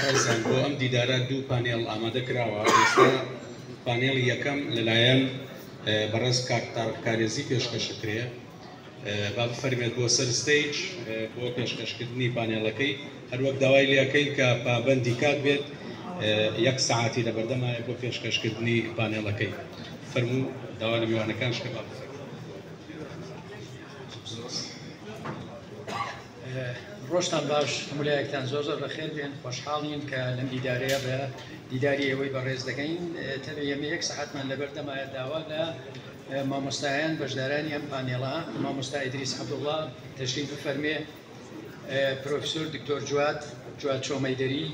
ڕێزان بۆ ئەم دیدارە دوو پانێڵ ئامادە کراوە. ئێستا پانێڵی یەکەم لەلایەن بەڕێز کارێزی پێشکەشکرێ، با بفەرمێت بۆ سەر ستەیج بۆ پێشکەشکردنی پانێڵەکەی، هەروەک داوای لێەکەین کە پابەندی کات بێت 1 ساعتی لە بەردەمایە بۆ پێشکەشکردنی پانێڵەکەی. فەرموو داوا لە میوانەکان شکە با بفەرمێت. ڕۆژتان باش، هەمولایەکتان زۆر زۆر بەخێر بێن، خۆشحاڵین کە لەم دیدارەیە بە دیداری ئەوەی بەڕێز دەکەین. تەنیا ئێمە 1 ساعتمان لەبەردەمایە داوا لە مامۆستایان بەشدارانی ئەم پانێڵە، مامۆستا ئیدریس عەبدوڵڵا تەشریف بفەرمێ، پرۆفیسۆر دکتۆر جواد چۆمەیدەری،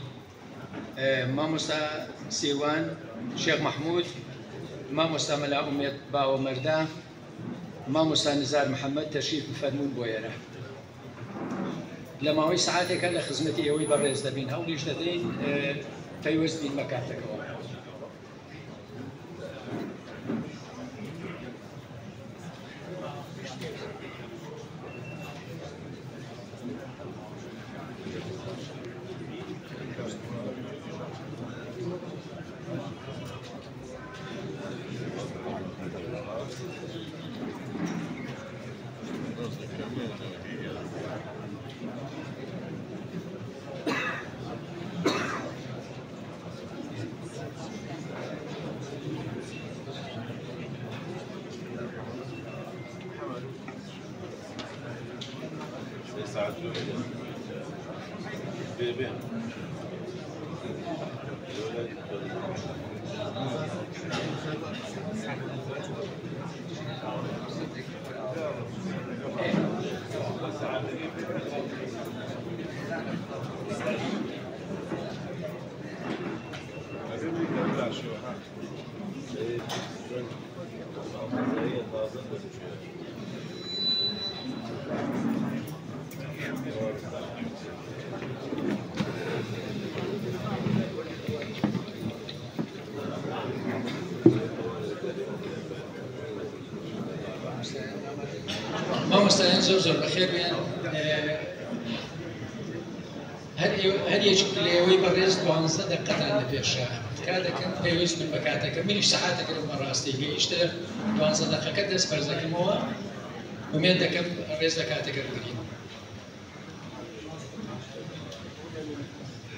مامۆستا سیروان شێخ مەحموود، مامۆستا مەلا ئومێد باوەمەردە، مامۆستا نزار محەممەد تەشریف بفەرمون بۆ ئێرە. لە ماوەی ساعاتێکە لە خزمەتی ئەوەی بەڕێز دەبین، هەوڵیش دەدەین پەیوەست بین بە کاتەکەەوە. مامۆستایان زۆر زۆر بەخێر بێن. هەر یەکێک لە ئێوەی بەڕێز 12 دەقەتان لە پێشە کار دەکەن، پێویست من بە کاتەکە منیش سەعاتێک لەم بەڕاستی گەیشتە 12 دەقەکە دەست بەرز دەکەمەوە، ومێد دەکەم ڕێز لە کاتەکە بگرین.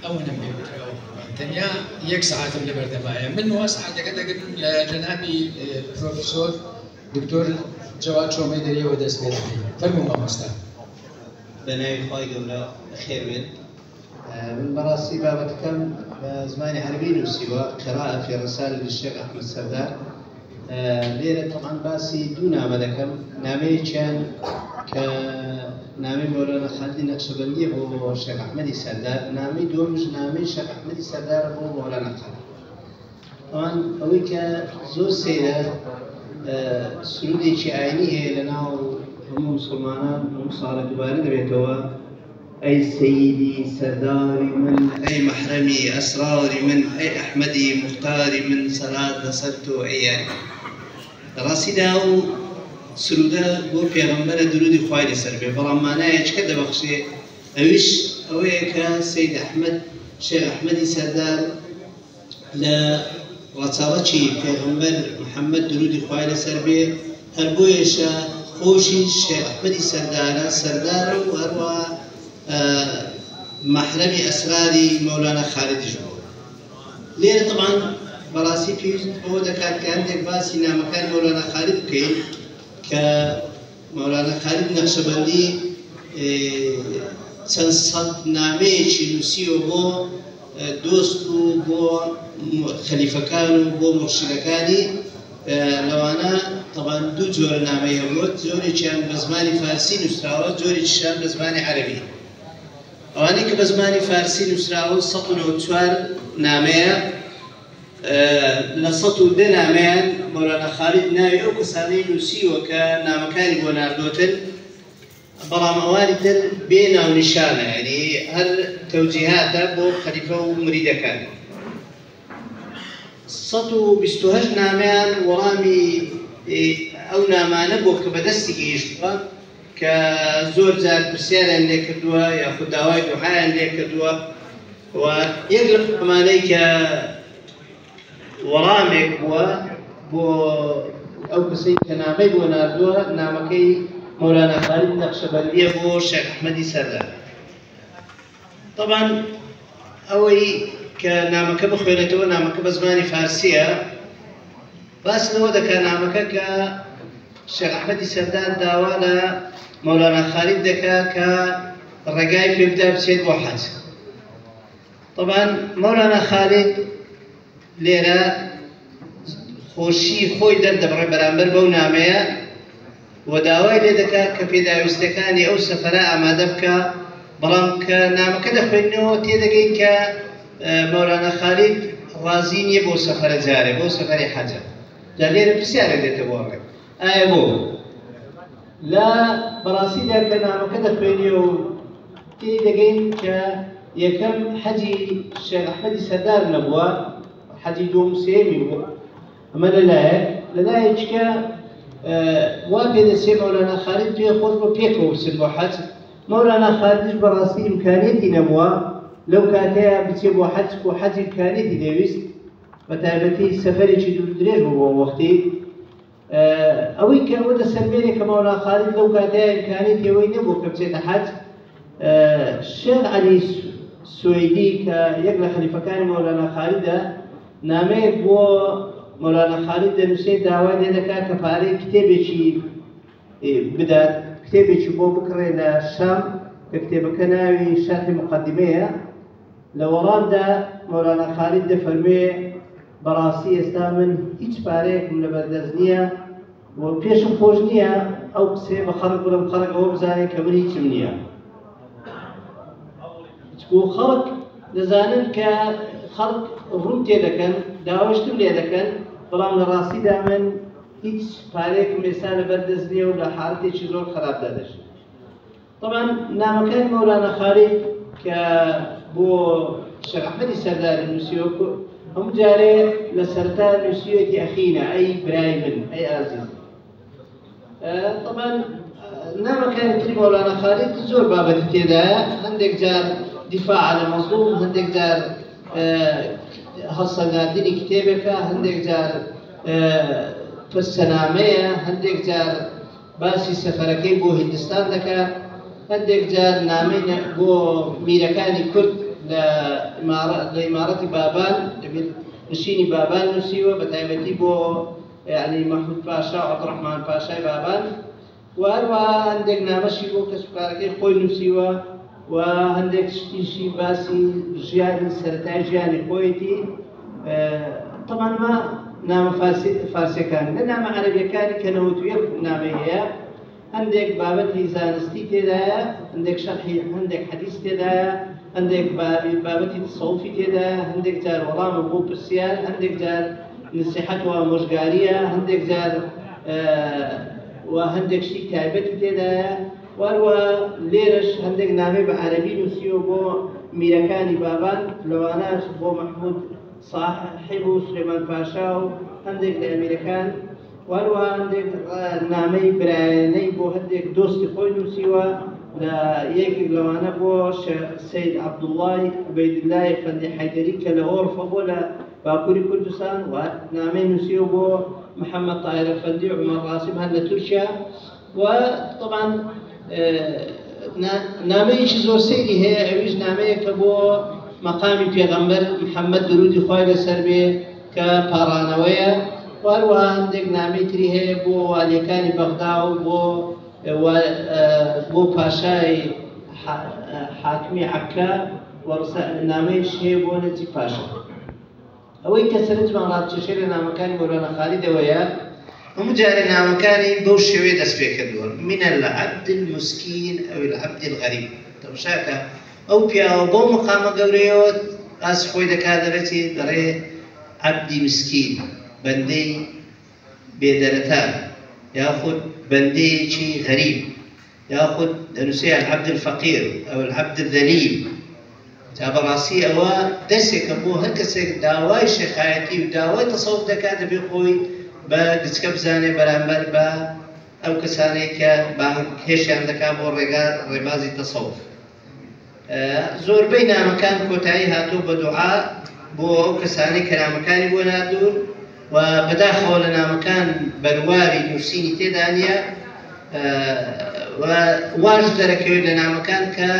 ئەوەنم پێوتراوە تەنیا 1 ساعتم لە بەردەمایە. من 9 ساعتەکە دەگرن لە نامی پرۆفیسۆر دکتۆر جواد چۆمەیدەریەوە دەست پێ دەکەین. فەرموو مامۆستا. بەناوی خۆی گەورە بەخێر بێت. من بەڕاستی بابەتەکەم بە زمانی عەربی نووسیوە، قراءة في رسالة للشيخ أحمد سردار. لێرە طبعا باسی دوو نامە دەکەم، نامەیەکیان کە نامەی مەولانە خالدی نەقشبەندیە بۆ شێخ ئەحمەدی سەردار، نامەی دووەمیش نامەی شێخ ئەحمەدی سەردار بۆ مەولانە خالد. ئەوان ئەوەی کە زۆر سەیرە سرودێکی ئاینی هەیە لە ناو هەموو مسلمانان هەموو ساڵە دووبارە دەبێتەوە: ئەی سەیدی سەرداری من، ئەی مەحرەمی ئەسراری من، ئەی ئەحمەدی موختاری من، سەلات لەسەر تۆ ئەی یاری. ڕاستیدا ئەو سرودە بۆ پێغەمبەرە درودی خوای لەسەر بێ، بەڵام مانایەکە دەبەخشێ، ئەویش ئەوەیە کە سەید ئەحمەد شێخ ئەحمەدی سەردار لە ڕەچاوەچی پێغەمبەر محەممەد درودی خوای لەسەر بێ هەر بۆیەشە خۆشی شێخ ئەحمەدی سەردارە سەردارە و هەروە محرەمی ئەسراری مەولانە خالدیش بوو. لێرە طبعا بەڕاستی پێویست بۆ دەکات کە هەندێک باسی نامەکان مەولانە خالد بکەین کە مەولانە خالد نەقشبەندی چەند سەد نامەیەکی نووسیوە بۆ دۆست و بۆ خەلیفەکان و بۆ مرشیدەکانی. لەوانە طبعا دوو جۆرە نامەی هەبووە، جۆرێکیان بە زمانی فارسی نووسراوە، جۆرێکیشیان بە زمانی عەرەبی. ئەوانەی کە بە زمانی فارسی نووسراوە 194 نامەیە، لە 110 نامەیان مەولانە خالد ناوی ئەو کەسانەی نووسیوە کە نامەکانی بۆ ناردۆتن، بەڵام ئەوانی تر بێ ناونیشانە، یعنی هەر تەوجیهاتە بۆ خەلیفە و مریدەکان. 128 نامەیان وەڵامی ئەو نامانە بۆ کە بەدەستی گەیشتووە کە زۆر جار پرسیاریان لێ کردووە یاخود داوای دوعایان لێ کردووە ويقلب أمانيك ورامك أو كسي كنامي بوناردوها نامكي مولانا خالد نقشبندية بو الشيخ أحمدي سردار. طبعا أوي كنامك بخوينتو نامك بزماني فارسية بس لو دكا نامك كالشيخ أحمدي سردار داوانا مولانا خالد دكا كالرقاي في بدأ بسيد واحد. طبعا مولانا خالد ليرة خوشي خوي دردبر برامبر بو نامية وداوای لدكا كفي داوستكاني أو سفراء ما دبكا برامك نامك دخلنه تيدقين ك مولانا خالد رازيني بو سفر زاري بو سفر حجر جالير بسيارة ديت بورك بو لا براسي ذاك نامك دخلنه تيدقين ك يكم حجي الشيخ أحمد سردار نبوة حجي دوم سيمي بو أما للايك كا وابد سي مولانا خالد بيخوض بيكو سبوحات مولانا خالد براسي إمكانيتي نبوة لو كاتيا بتسيبو حد وحد إمكانيتي ديويست فتابتي سفري شدو دريج بو وقتي أوي كأودا سلميني كمولانا خالد لو كاتيا إمكانيتي وين نبو كبسيت حد الشيخ علي السويدي كيقل خليفة كان مولانا خالد نامي بو مولانا خالد نسي داوای دەکات کە پارەی کتێبێکی بدات کتێبێکی بۆ بکڕێ لە شام کە کتێبەکە ناوی شاتی مقدمەیە لە وەڵامدا مولانا خالد دەفەرمێ بەڕاستی ئێستا من هیچ پارەیەکم لەبەردەست نییە و پێشم خۆش نییە ئەو قسێ بە خەڵک بڵێم خەڵک ئەوە بزانێ کە من هیچم نییە بۆ خەڵک دەزانن کە خەڵک ڕوون تێ دەکەن داواشتم لێ دەکەن بەڵام لە ڕاستیدا من هیچ پارەیەکم ئێستا لەبەردەست نییە و لە حاڵەتێکی زۆر خراپدا دەژێت. طبعا نامەکانی مولانا خالد کە بۆ شێخ ئەحمەدی سەرداری نووسیوە هەموو جارێ لە سەرتا نووسیوەتی ئەخینە ئەی برای من ئەی ئازیز. طبعا نامەکانی تری مولانا خالد زۆر بابەتی تێدایە هەندێک جار دیفاع لە مەظلوم هەندێک جار هەڵسەنگاندنی کتێبێکە هەندێک جار پستەنامەیە هەندێک جار باسی سەفەرەکەی بۆ هیندستان دەکات هەندێک جار نامەی بۆ میرەکانی کورد لە ئیمارەتی بابان نشینی بابان نووسیوە بە تایبەتی بۆ یعنی مەحمود پاشا و عەبدوڕەحمان پاشای بابان و هەروەها هەندێک نامەشی بۆ کەسوکارەکەی خۆی نووسیوە و هەندێک شتیشی باسی ژیانی سەرەتای ژیانی خۆیەتی طبعا ما نامە فارسیەکان لە نامە عەرەبیەکانی کە 91 نامەی هەیە هەندێک بابەتی زانستی تێدایە هەندێک شەرحی هەندێک حەدیث تێدایە هەندێک بابەتی تەسەووفی تێدایە هەندێک جار وەڵامە بۆ پرسیار هەندێک جار نسیحەت و ئامۆژگاریە هەندێک جار و هەندێک شتی تایبەتی تێدایە وەروە لێرەش هەندێک نامەی بە عەرەبی نووسیوە بۆ میرەکانی بابان لەوانەش بۆ مەحمود صاحب و سلێمان پاشا و هەندێک لە ئەمیرەکان وەروە هەندێک نامەی برایانەی بۆ هەندێک دۆستی خۆی نووسیوە لە یەکێک لەوانە بۆ سەید عەبدوڵڵای عوبەیدڵای ئەفەندی حەیدەری کە لە ئۆرفە بۆ لە باکووری کوردستان و نامەی نووسیوە بۆ محەممەد تاهیر ئەفەندی و عومەر ڕاسم هەر لە تورکیا و طبعا نامەیەکی زۆر سەیری هەیە ئەویش نامەیەکە بۆ مەقامی پێغەمبەر محەممەد درودی خوای لەسەر بێ کە پاڕانەوەیە وهروەها هەندێک نامەی تری هەیە بۆ والیەکانی بەغدا و بۆ پاشای حاکمی عەکا و نامەیەش هەیە بۆ نەجیب پاشا. ئەوەی کە سەرنجمان ڕابکێشەی لە نامەکانی مولانا خالیدەوەیە هەموو جارێ نامەکانی بەو شێوەیە دەست پێ کردووە من العبد المسكين أو العبد الغريب تەماشاکە ئەو پیاوە بۆ مقامە گەورەیەوە ئاسی خۆی دەکات دەڵێتی دەڵێ عەبدی مسکین بەندەی بێدەرەتان یاخود بەندەیەکی غەریب یاخود دەنووسێ العبد الفەقیر ئەو العبد الذەلیل جا بەڕاستی ئەوە دەستێکە بۆ هەر کەسێک داوای شێخایەتی و داوای تەسەووف دەکات دەبێ خۆی بە گچکە بزانێ بەرامبەر بە ئەو کەسانەی کە هێشیان دەکات بۆ ڕێبازی تەسەووف. زۆربەی نامەکان کۆتایی هاتوو بە دوعا بۆ ئەو کەسانی کە نامەکانی بۆ نردوون و بەداخەوە لە نامەکان بەرواوی نووسینی تێدا نیە و واش دەرەکەوێت لە نامەکان کە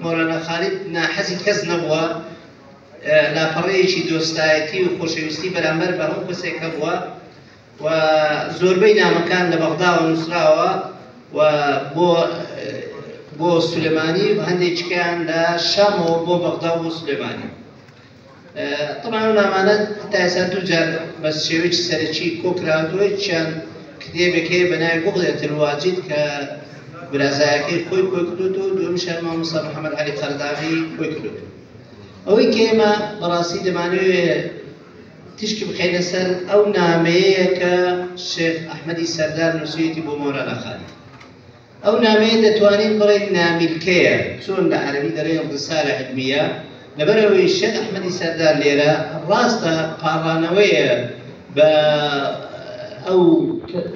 مەولەنا خالید ناحەزی کەس نەبووە لاپەڕەیەکی دۆستایەتی و خۆشەویستی بەرامبەر بە هەموو کەسێکە بووە و زۆربەی نامەکان لە بەغداوە نووسراوە و بۆ سولێمانی و هەندێکیان لە شامەوە بۆ بەغدا و بۆ سولێمانی. طبعا ئەو نامانە تا ئێستا دوو جار بە شێوەیەکی سەرەکی کۆکراوەتەوە، یەکیان کتێبێک هەیە بە ناوی بوغدة الواجد کە برازایەکەی خۆی کردووە و دووەمیشیان مامۆستا محەممەد عەلی قەرداغی خۆی کردووە. ئەوەی کە ئێمە بەڕاستی دەمانەوێت تشکی بخەینە سەر ئەو نامەیەیە کە شێخ ئەحمەدی سەردار نووسیوێتی بۆ مەولەنا خالید. ئەو نامەیە دەتوانین بڵێن نامیلکەیە، چۆن لە عەرەبی دەڵێن ڕسالە علمیە، لەبەرەوەی شێخ ئەحمەدی سەردار لێرە ڕاستە پاڕانەوەیە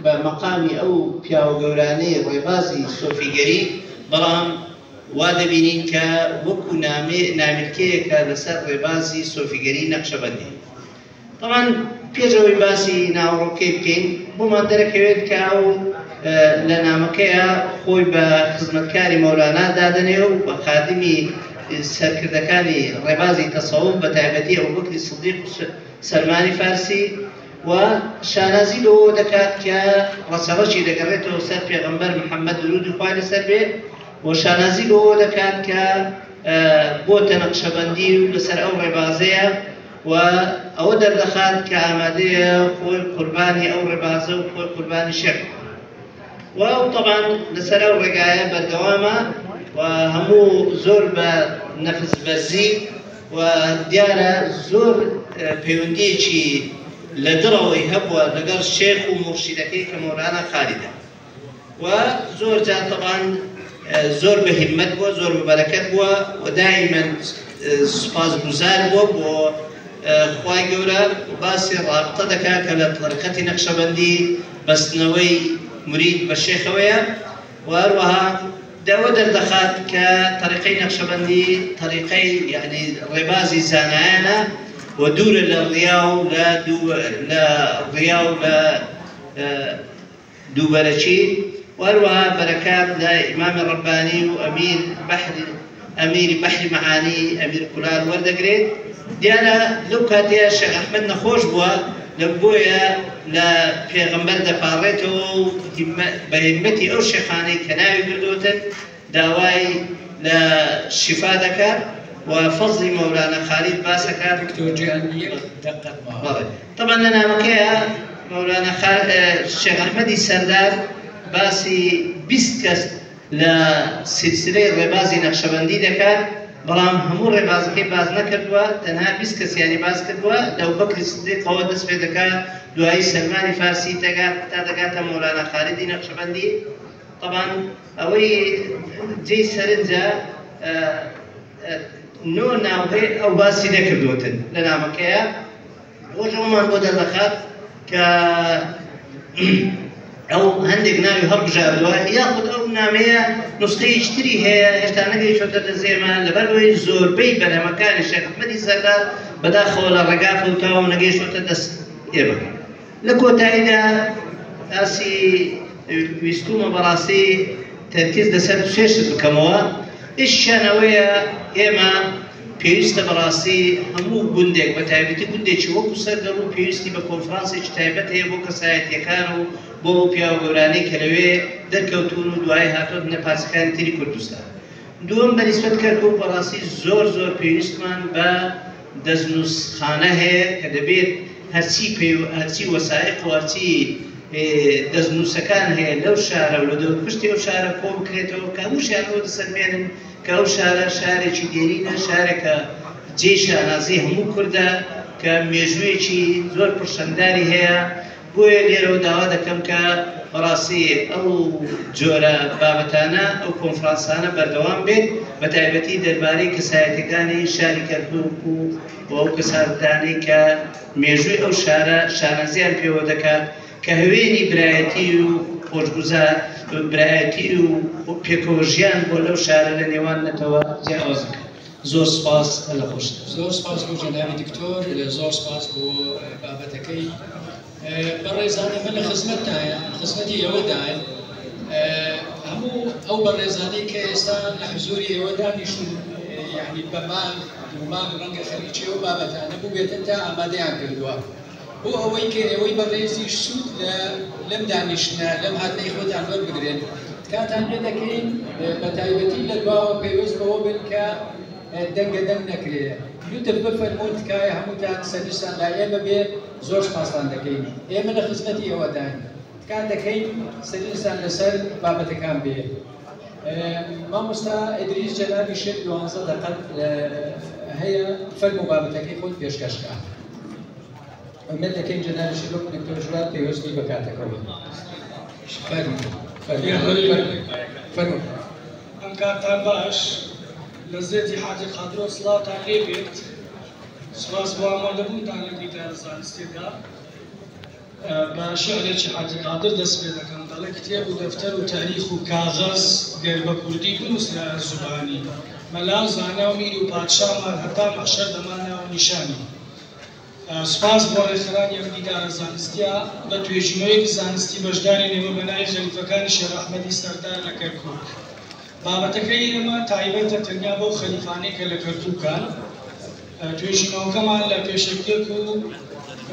بە مەقامی ئەو پیاوە گەورانەی ڕێبازی سۆفیگەری، بەڵام وا دەبینین کە وەکو نامیلکەیەکە لەسەر ڕێبازی سۆفیگەری نەقشەبەندی. طبعا پێشەوەی باسی ناوەڕۆکەی بکەین بۆمان دەرەکەوێت کە ئەو لە نامەکەیە خۆی بە خزمەتکاری مەولانا دادەنێ و بە خادمی سەرکردەکانی ڕێبازی تەسەووف بە تایبەتی ئەبوبەکری سیدیق و سەلمانی فارسی و شانازی لەوە دەکات کە ڕەچەڵەکی دەگەڕێتەوە سەر پێغەمبەر محەممەد درودی خوای لەسەر بێ و شانازی لەوە دەکات کە بۆتە نەقشەبەندی و لەسەر ئەو ڕێبازەیە و ئەوە دەردەخات کە ئامادەیە خۆی قوربانی ئەو ڕێبازە و خۆی قوربانی شێخ و طبعا لەسەر ئەو ڕێگایە بەردەوامە و هەموو زۆر بە نەفس بەرزی و دیارە زۆر پەیوەندیەکی لە دڵەوەی هەبووە لەگەڵ شێخ و موڕشیدەکەی کە مەولانا خالیدە و زۆر جار طبعا زۆر بە هیممەت بووە، زۆر بە بەرەکەت بووە و دائیمەن سوپاسگوزار بووە بۆ خوای گەورە و باسی ڕابطە دەکات کە لە طریقەتی نەقشەبەندی بەستنەوەی مرید بە شێخەوەیە و هەروەها دەوە دەردەخات کە طریقەی نەقشەبەندی طریقەی یعنی ڕێبازی زانایانە و دوورە لە ڕیا و لە دووبەرەچی و هەروەها بەرەکات لە ئیمامی ڕەبانی و ئەمیری بەحری مەعانی ئەمیر کولار وەردەگرێت. دیارە لەو کاتەیە شێخ ئەحمەد نەخۆش بووە لە بۆیە لە پێغەمبەر دەپاڕێتەوە و بە هیممەتی ئەو شێخانەی کە ناوی کردوتن داوای لە شیفا دەکات و فەزلی مەولانا خالید باسەکات. طبعا لە نامەکەیە مەولانا شێخ ئەحمەدی سەردار باسی 20 کەس لە سلسلەی ڕێبازی نەقشەبەندی دەکات، بەڵام هەموو ڕێبازەکەی باز نەکردووە، تەنها 20 کەسیانی باز کردووە. لە ئەبوبەکری سیدیقەوە دەست پێ دەکات، دوایی سەلمانی فارسی تا دەگاتە مەولانا خالیدی نەقشەبەندی. طبعا ئەوەی جێی سەرنجە نۆ ناوهەیە ئەو باسی نەکردوتن لە نامەکەیە، ڕۆژ ئەومان بۆ دەردەخات کە ئەو هەندێک ناوی هەڵبژاردووە یاخود ئەو نامەیە نوسخەیەکی تری هەیە هێشتا نەگەیشتووەتە دەستێمە، لەبەرەوەی زۆربەی بەرهەمەکانی شێخ ئەحمەدی سەردار بەداخەوە لە ڕێگا فەوتاوە و نەگەیشتووەتە دەست ئێمە. لە کۆتاییدا ئاسی ویستومە بەڕاستی تەرکیز لەسەر شێشت بکەمەوە. ئیشیان ئەوەیە ئێمە پێویستە بەڕاستی هەموو گوندێک بە تایبەتی گوندێکی وەکو سەردەڕ و پێویستی بە کۆنفرانسێکی تایبەت هەیە بۆ کەسایەتیەکان و بۆ پیاوە گەورانەی کە لەوێ دەرکەوتون و دوای هاتۆتنە پاسەکانی تری کوردستان. دووەم بەنسبەت کەرکوو بەڕاستی زۆر پێویستمان بە دەستنووسخانە هەیە کە دەبێت هەرچی وەسایق و هەرچی دەستنووسەکان هەیە لەو شارە و لە دەورپشتی ئەو شارە کۆ بکرێتەوە کە هەموو شارەوە دەسەرمێنن کە ئەو شارە شارێکی دێرینە، شارێکە جێی شانازی هەموو کوردە کە مێژوویەکی زۆر پرشەنداری هەیە. بۆیە لێرەوە داوا دەکەم کە بەڕاستی ئەو جۆرە بابەتانە ئەو کۆنفرانسانە بەردەوام بێت، بە تایبەتی دەربارەی کەسایەتەکانی شاری کەرکووک و بۆ ئەو کەسایەتانی کە مێژووی ئەو شارە شانازیان پێوە دەکات کە هەوێنی برایەتی و خۆشگوزار برایەتی و پێکۆژیان بۆ لەو شارە لە نێوانەتەوە جیاواز بکەن. زۆر سپاس لە خۆشتە. زۆر سپاس بۆ جەنابی دکتۆر، زۆر سپاس بۆ بابەتەکەی. بەڕێزانە من لە خزمەتی ئێوەدایە هەموو ئەو بەڕێزانەی کە ئێستا لە حزوری ئێوە دانیشتن، یعنی بە مام ڕەنگە خەریکی ئەو بابەتانە بوو بێتن تا ئامادەیان کردووە بۆ ئەوەی کە ئێوەی بەڕێزی سوود لەم دانیشتنە لەم هاتنەی خۆتان وەربگرێن. کاتان پێ دەکەین بە تایبەتی لە دواوە پێویست بەوە بن کە دەنگە دەنگ نەکرێ. یوتب بفەرمون تکایە هەمووتان سەرنجتان لا ئێمە بێ زۆر سپاسان دەکەین. ئێمە لە خزمەتی ئێوەدان تکات دەکەین سەرنجتان لەسەر بابەتەکان بێ. مامۆستا ئیدریس جەنابی شێت 12 دقەت هەیە فەرموو بابەتەکەی خۆت پێشکەشکە. ئەمە دەکەین جەنابی شێت وەکو دکتۆر ژوات پێویستی بەکاتەکەوە. فەرموو. ئەم کاتان باش لە زێتی حاجی قادرۆ سڵاتان لێ بێت. سپاس بۆ ئامادەبوونتان لە دیدارە زانستیدا. بە شعرێکی حاجی قادر دەست پێ دەکەم، دەڵێ کتێب و دەفتەر و تاریخ و کاغەز گەر بە کوردی بنووس لە زوبانی، مەلاو زانە و میر و پادشامان هەتا مەحشەر دەمانە و نیشانی. سپاس بۆ ڕێخەران یەک دیدارە زانستیە بە توێژینەوەیەکی زانستی بەشداری نێوە بەناوی خەلیفەکانی شێخ ئەحمەدی سەردار لە کەرکووک. بابەتەکەی ئێمە تایبەتە تەنیا بەو خەلیفانەی کە لە کەرکووکان. توێژینەوەکەمان لە پێشەکێک و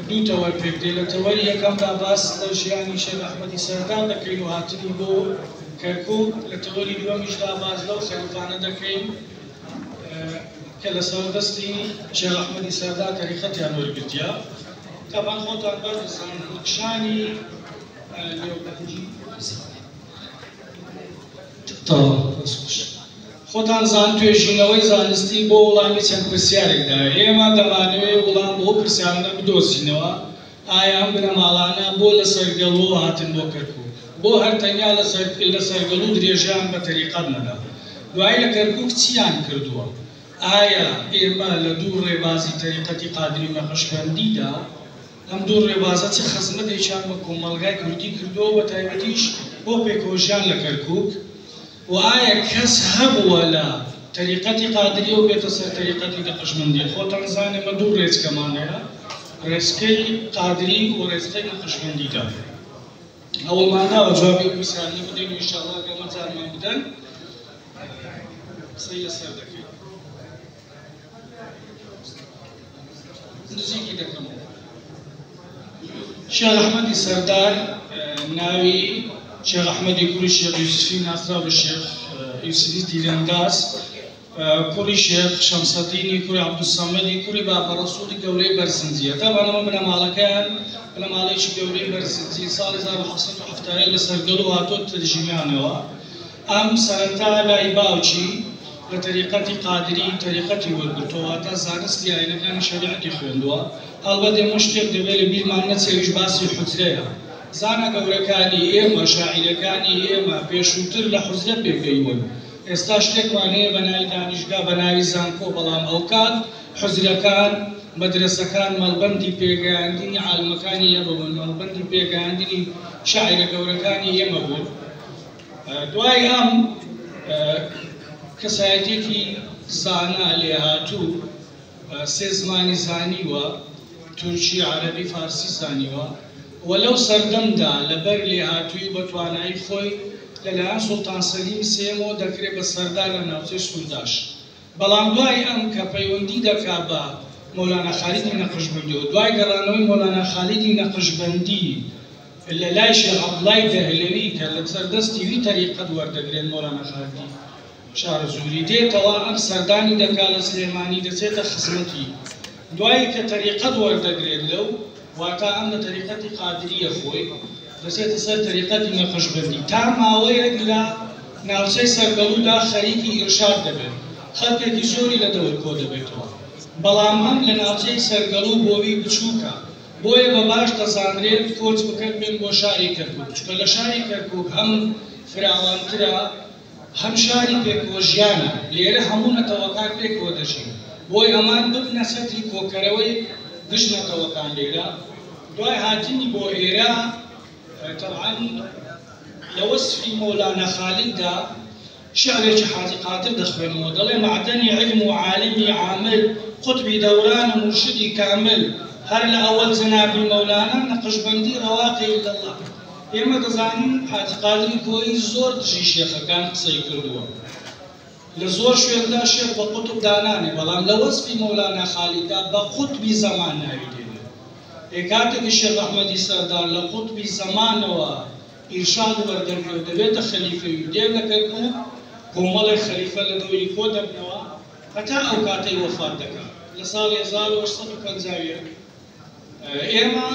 دوو تەوەر پێ بدەین. لە تەوەری یەکەمدا باس لە ژیانی شێخ ئەحمەدی سەردار دەکەین و هاتنی بۆ کەرکووک. لە تەوەری دووەمیشدا باس لەو خەلیفانە دەکەین کە لە سەردەستی شێخ ئەحمەدی سەردار تەریقەتیان وەرگرتیە. تاپان خۆتان بەرزان نەخشانی خۆتان زان توێژینەوەی زانستی بۆ وڵامی چەند پرسیارێکدا. ئێمە دەمانەوێت وڵام بۆ پرسیارانە بدۆزینەوە. ئایا ئەم بنەماڵانە بۆ لە سەرگەڵۆ هاتن بۆ کەرکووک، بۆ هەر تەنیا لە سەرگەڵ و درێژیان بە تەریقەت نەدا. دوای لە کەرکووک چیان کردووە؟ ئایا ئێمە لە دوو ڕێبازی تەریقەتی قادری و نەقشبەندیدا ئەم دوو ڕێبازە چه خزمەتێکیان بە کۆمەڵگای کوردی کردووە بە تایبەتیش بۆ پێکۆژیان لە کەرکووک؟ و ئایا کەس هەبووە لە تەریقەتی قادری و بێتە سەر تەریقەتی نەقشبەندی؟ خۆتان زانێ ئێمە دوو ڕێچکەمان هەیە، ڕێچکەی قادری و ڕێچکەی نەقشبەندیدا. ئەوەماناوە جوابی پرسیارانە بدەین و ئینشاءڵڵا ئەگەمە جارمان بدەن قسەی لەسەر دەکەین. نزیکی دەکەمەوە. شێخ ئەحمەدی سەردار ناوی شێخ ئەحمەدی کوڕی شێخ یوسفی ناسراو بە شێخ یوسفی تیرەنداز، کوڕی شێخ شەمسەدینی کوڕی عەبدوسەمەدی کوڕی بابە ڕەسووڵی گەورەی بەرزنجیە. تاوان ئەمە بنەماڵەکەیان بنەماڵێکی گەورەی بەرزنجی ساڵی 1970 لە سەرگەڵ هاتۆ تەرجیمانەوە. ئەم سەرەتا لای باوکی لە تەریقەتی قادری تەریقەتی وەرگرتەوە تا زانستی ئاینەکانی شەریعەتی خوێندووە. هەڵبەت ئێمە شتێک دەبێت لە بیرمان نەچێویش باسی حوجرەیە. زانە گەورەکانی ئێمە شاعیرەکانی ئێمە پێشووتر لە حوجرە پێگەیون. ئێستا شتێکمان هەیە بە ناوی دانیشگا بە ناوی زانکۆ، بەڵام ئەو کات حوجرەکان مەدرسەکان مەڵبەندی پێگەیاندنی عالمەکانی ئێمە بوون، مەڵبەندی پێگەیاندنی شاعیرە گەورەکانی ئێمە بوون. دوای ئەم کەسایەتێکی زانا لێهاتوو سێ زمانی زانیوە، تورکی، عەرەبی، فارسی زانیوە، و لەو سەردەمدا لەبەر لێهاتووی بە توانایی خۆی لەلایەن سوڵتان سەلیمی سێمەوە دەکرێت بە سەردار لە ناوچەی سوورداش. بەڵام دوای ئەم کە پەیوەندی دەکا بە مۆلانا خالیدی نەقشبەندی و دوای گەڕانەوەی مۆلانا خالیدی نەقشبەندی لە لای شێخ عەبدوڵای دەهلەوی کە لە سەردەستی وی تەریقەت وەردەگرێت مۆلانا خالیدی شارە زووری دێتەوە، ئەم سەردانی دەکا لە سلێمانی دەچێتە خزمەتی. دوای کە تەریقەت وەردەگرێت لەو واتە ئەم لە تەریقەتی قادریە خۆی دەچێتە سەر تەریقەتی نەقشبەندی. تا ماوەیەک لە ناوچەی سەرگەڵوودا خەریکی ئیرشاد دەبێت، خەڵکێکی زۆری لە دەور کۆ دەبێتەوە. بەڵام ئەم لە ناوچەی سەرگەڵوو بۆوی بچووکە، بۆیە بە باش دەزانرێت کۆچ بکەن بێن بۆ شاری کەرکووک، چونکە لە شاری کەرکووک هەم فراوانترە هەم شاری پێکۆژیانە، لێرە هەموو نەتەوەکان پێکەوە دەژین. بۆی ئەمان ببنە سەتری کۆکەرەوەی گشت نەتەوەکان لێرە. دوای هاتنی بۆ ئێرە تەبعاً لوصف مولانا خالد دا شعرێکی حاجی قاتر دەخوێنەوە دەڵێ معدنی علم و عالمی عامل قطبی دەوران و مرشدی کامل هەر لە ئەوەل جەنابی مەولانا نەقشبەندی ڕەواقی ئیلەڵڵاه. ئێمە دەزانین حاجی قادری کۆیی زۆر دژی شێخەکان قسەی کردووە، لە زۆر شوێندا شێخ بە قوتب دانانێ، بەڵام لە وەسفی مەولانا خالیددا بە قوتبی زەمان ناوی دێنێ. کاتێکی شێخ ئەحمەدی سەردار لە قوتبی زەمانەوە ئیرشاد وەردەگرێ و دەبێتە خەلیفەی و دێ لە کەرکووک کۆمەڵی خەلیفە لە دەوری کۆ دەبنەوە هەتا ئەو کاتەی وەفات دەکات لە ساڵی 1850. ئێمە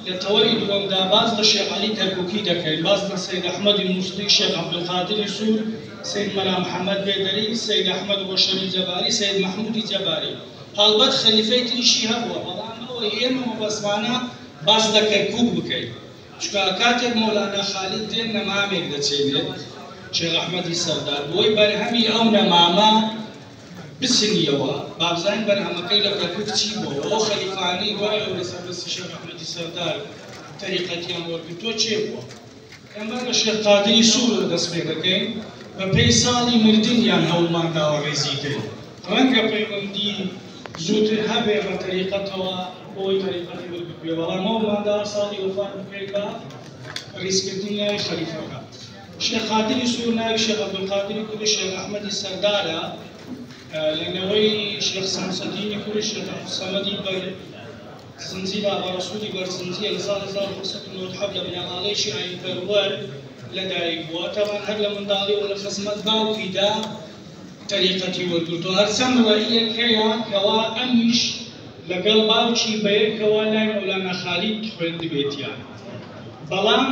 لە تەوەری دووەمدا باز لە شێخ عەلی کەرکووکی دەکەین، باز لە سەید ئەحمەدی موسڵی، شێخ عەبدولقادری سوور، سەید مەلا محەممەد بێدەری، سەید ئەحمەد ڕۆشەنی جەباری، سەید مەحموودی جەباری، هەڵبەت خەلیفەی تریشی هەبووە، بەڵام ئەوەی ئێمە مەبەسمانە باز لە کەرکووک بکەین. چکە کاتێک مەولانا خالید دێن نەمامێک دەچێنێت شێخ ئەحمەدی سەردار بۆی بەرهەمی ئەو نەمامە بسنیەوە بابزانین بەرهەمەکەی لە کەرکووک چی بووە، ئەو خەلیفانەی دوای ئەو لەسەربەستی شێخ ئەحمەدی سەردار تەریقەتیان وەرگرتووە چێ بووە. ئەمە لە شێخ قادری سوور دەست پێ دەکەین بە پێی ساڵی مردنیان هەوڵمان داوە ڕێزیکەین. ڕەنگە پەیوەندی زووتر هەبێ بە تەریقەتەوە بۆی تەریقەتی وەرگرتووە، بەڵام هەوڵمان داوە ساڵی وەفات بکەین بە ڕێزکردنی ناوی خەلیفەکە. شێخ قادری سوور ناوی شێخ عەبدولقادری کوڕی شێخ ئەحمەدی سەردارە، لەنەوەی شێخ سەمسەدینی کوڕی شێخ سەمەدی بەرزنجی بابا ڕەسوولی بەرزنجیە لە ساڵی 1997 لە بنەماڵەیەکی ئاینپەروەر لەدایک بووە. تەمان هەر لە منداڵیەوە لە خزمەت باوکیدا تەریقەتی وەرگرتووە. هەرچەند ڕەئیەک هەیە کەوا ئەمیش لەگەڵ باوکی بەیەکەوە لای مەولانا خالید خوێندبێتیان، بەڵام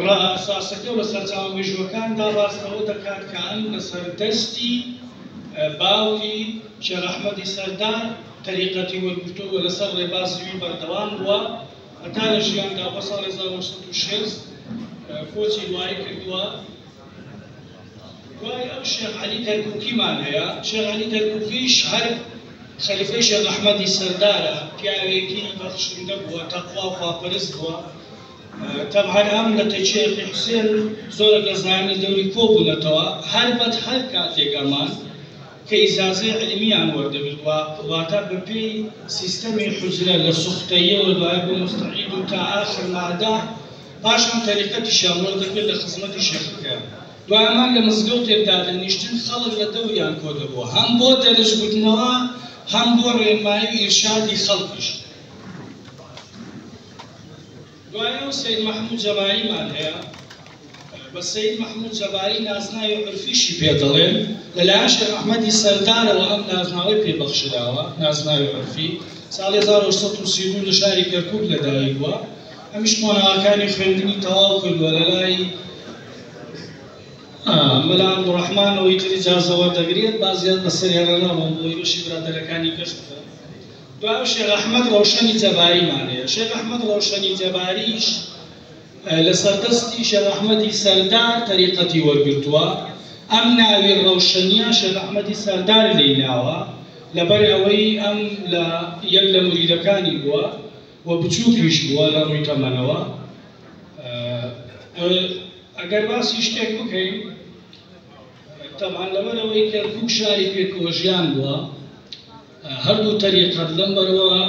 ڕائەساسەکە و لە سەرچاوە مێژووەکاندا ڕاستەوە دەکات کە ئەم لەسەر دەستی باوکی شێخ ئەحمەدی سەردار تەریقەتی وەرگرتووە لەسەر ڕێبازیوی بەردەوام بووە هەتا لە ژیاندا بە ساڵی 1960 کۆچی دوایی کردووە. دوای ئەو شێخ عەلی کەرکووکیمان هەیە. شێخ عەلی کەرکووکیش هەر خەلیفەی شێخ ئەحمەدی سەردارە، پیاوێکی بەخشندە بووە، تەقوا و خواپەرست بووە. تەبعەن ئەم لە تەچێخی حوسێن زۆرێک لە زانایانی دەوری کۆ بوونەتەوە، هەربەت هەر کاتێک ئەمان کە ئیجازەی عیلمیان وەردەگرتووە واتە بەپێی سیستەمی حوجرە لە سوختەیەوە دوای بۆ مستەعید و تا ئاخر مادە پاشان تەریقەتیشیان وەردەگرت لە خزمەتی شێخەکە. دوای ئەمان لە مزگەوتێکدا دەنیشتن خەڵک لە دەوریان کۆ دەبووە، هەم بۆ دەرەجگرتنەوە هەم بۆ ڕێنمایی و ئیرشادی خەڵکیش. دوای ئەو سەید مەحموود جەباریمان هەیە. بە سەید مەحموود جەباری نازناوی عورفیشی پێ دەڵێن، لەلایەن شێخ ئەحمەدی سەردارەوە ئەم نازناوەی پێبەخشراوە، نازناوی عورفی. ساڵی 1932 لە شاری کەرکووک لەدایک بووە. ئەمیش کۆنەڵەکانی خوێندنی تەواو کردووە لە لای مەلا عەبدوڕەحمانەوەی تر ئیجازە وەردەگرێت، بازیان بەسەر هێڕە ناوەم بۆی بەشی برادەرەکانی گەشت بکەن. دوای شێخ ئەحمەد ڕەوشەنی جەباریمان هەیە. شێخ ئەحمەد ڕەوشەنی جەباریش لە سەردەستی شێخ ئەحمەدی سەردار تەریقەتی وەرگرتووە. ئەم ناوی ڕەوشەنیە شێخ ئەحمەدی سەردار لێناوە لەبەر ئەوەی ئەم لە یەک لە موریدەکانی بووە و بچووکیش بووە لە ڕووی تەمەنەوە. ئەگەر باسی شتێک بکەین، تەبعەن لەبەرەوەی کەرکووک شاری پێکۆژیان بووە، هەردوو تەریقەت لەم بەرەوە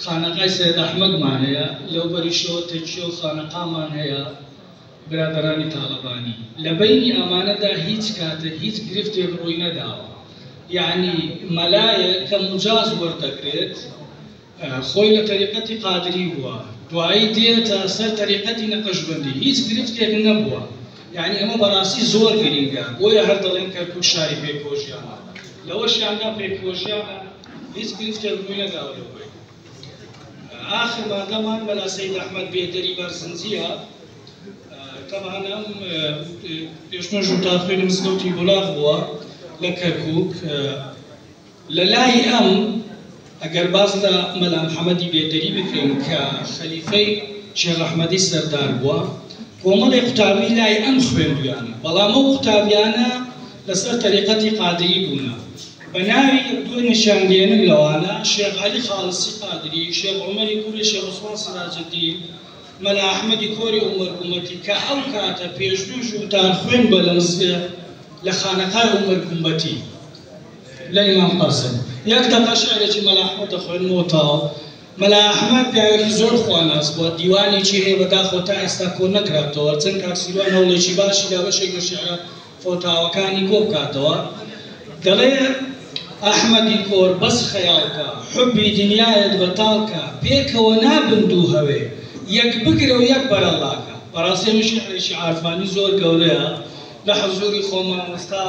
خانەقای سەید ئەحمەدمان هەیە، لەو بەریشەوە تەکیە و خانەقامان هەیە برادەرانی تاڵەبانی. لە بەینی ئەمانەدا هیچ کاتە هیچ گرفتێک ڕووی نەداوە، یعنی مەلایە کە مجاز وەردەگرێت خۆی لە تەریقەتی قادری بووە، دوایی دێتە سەر تەریقەتی نەقەشبەندی، هیچ گرفتێک نەبووە. یعنی ئەمە بەڕاستی زۆر گرینگە، بۆیە هەر دەڵێن کەرکووک شاری پێکۆژیانە. لەوەشیاندا پێکۆژیانە هیچ گرفتێک ڕووی نەداوە لەوەی. آخر مادەمان مەلا سەید ئەحمەد بێدەری بەرزنجیە. تەبعەن ئەم پێشمەرج و تاخوێنی مزگەوتی بولاغ بووە لە کەرکووک. لە لای ئەم ئەگەر باز لە مەلا محەممەدی بێدەری بکەین کە خەلیفەی شێخ ئەحمەدی سەردار بووە، کۆمەڵی قوتابی لای ئەم خوێندویانە، بەڵام ئەو قوتابیانە لەسەر تەریقەتی قادری بوونە. بە ناوی دوو نیشاندێنم لەوانە شێخ عەلی خاڵسی قادری، شێخ عومەری کوڕی شێخ عوسمان سراجەدین مەلا ئەحمەدی کۆری عومەر کە ئەو کاتە پێشدوو ژووتان خوێن بە لە خانەقای عومەر گومەتی لە ئیمام قاسم یەک دەقە شعرێکی مەلا ئەحمەد دەخوێنمەوە تاوە. مەلا ئەحمەد پیاوێکی زۆر خواناس بووە، دیوانێکی هەیە بەداخۆ تا ئێستا کۆ نەکراتەوە، چەند کاکسیروان هەوڵێکی باشی دا بەشێک لە شێعرە فۆتاوەکانی کۆ بکاتەوە. دەڵێ ئەحمەدی کۆر بەس خەیاڵکە حوبی دنیایەت بەتاڵکە پێکەوە نابن دوو هەوێ یەک بگرە و یەک بەرەڵاکە. بەڕاستی ئەمە شێعرێکی عارفانی زۆر گەورەیە لە حەزوری خۆمان ئێستا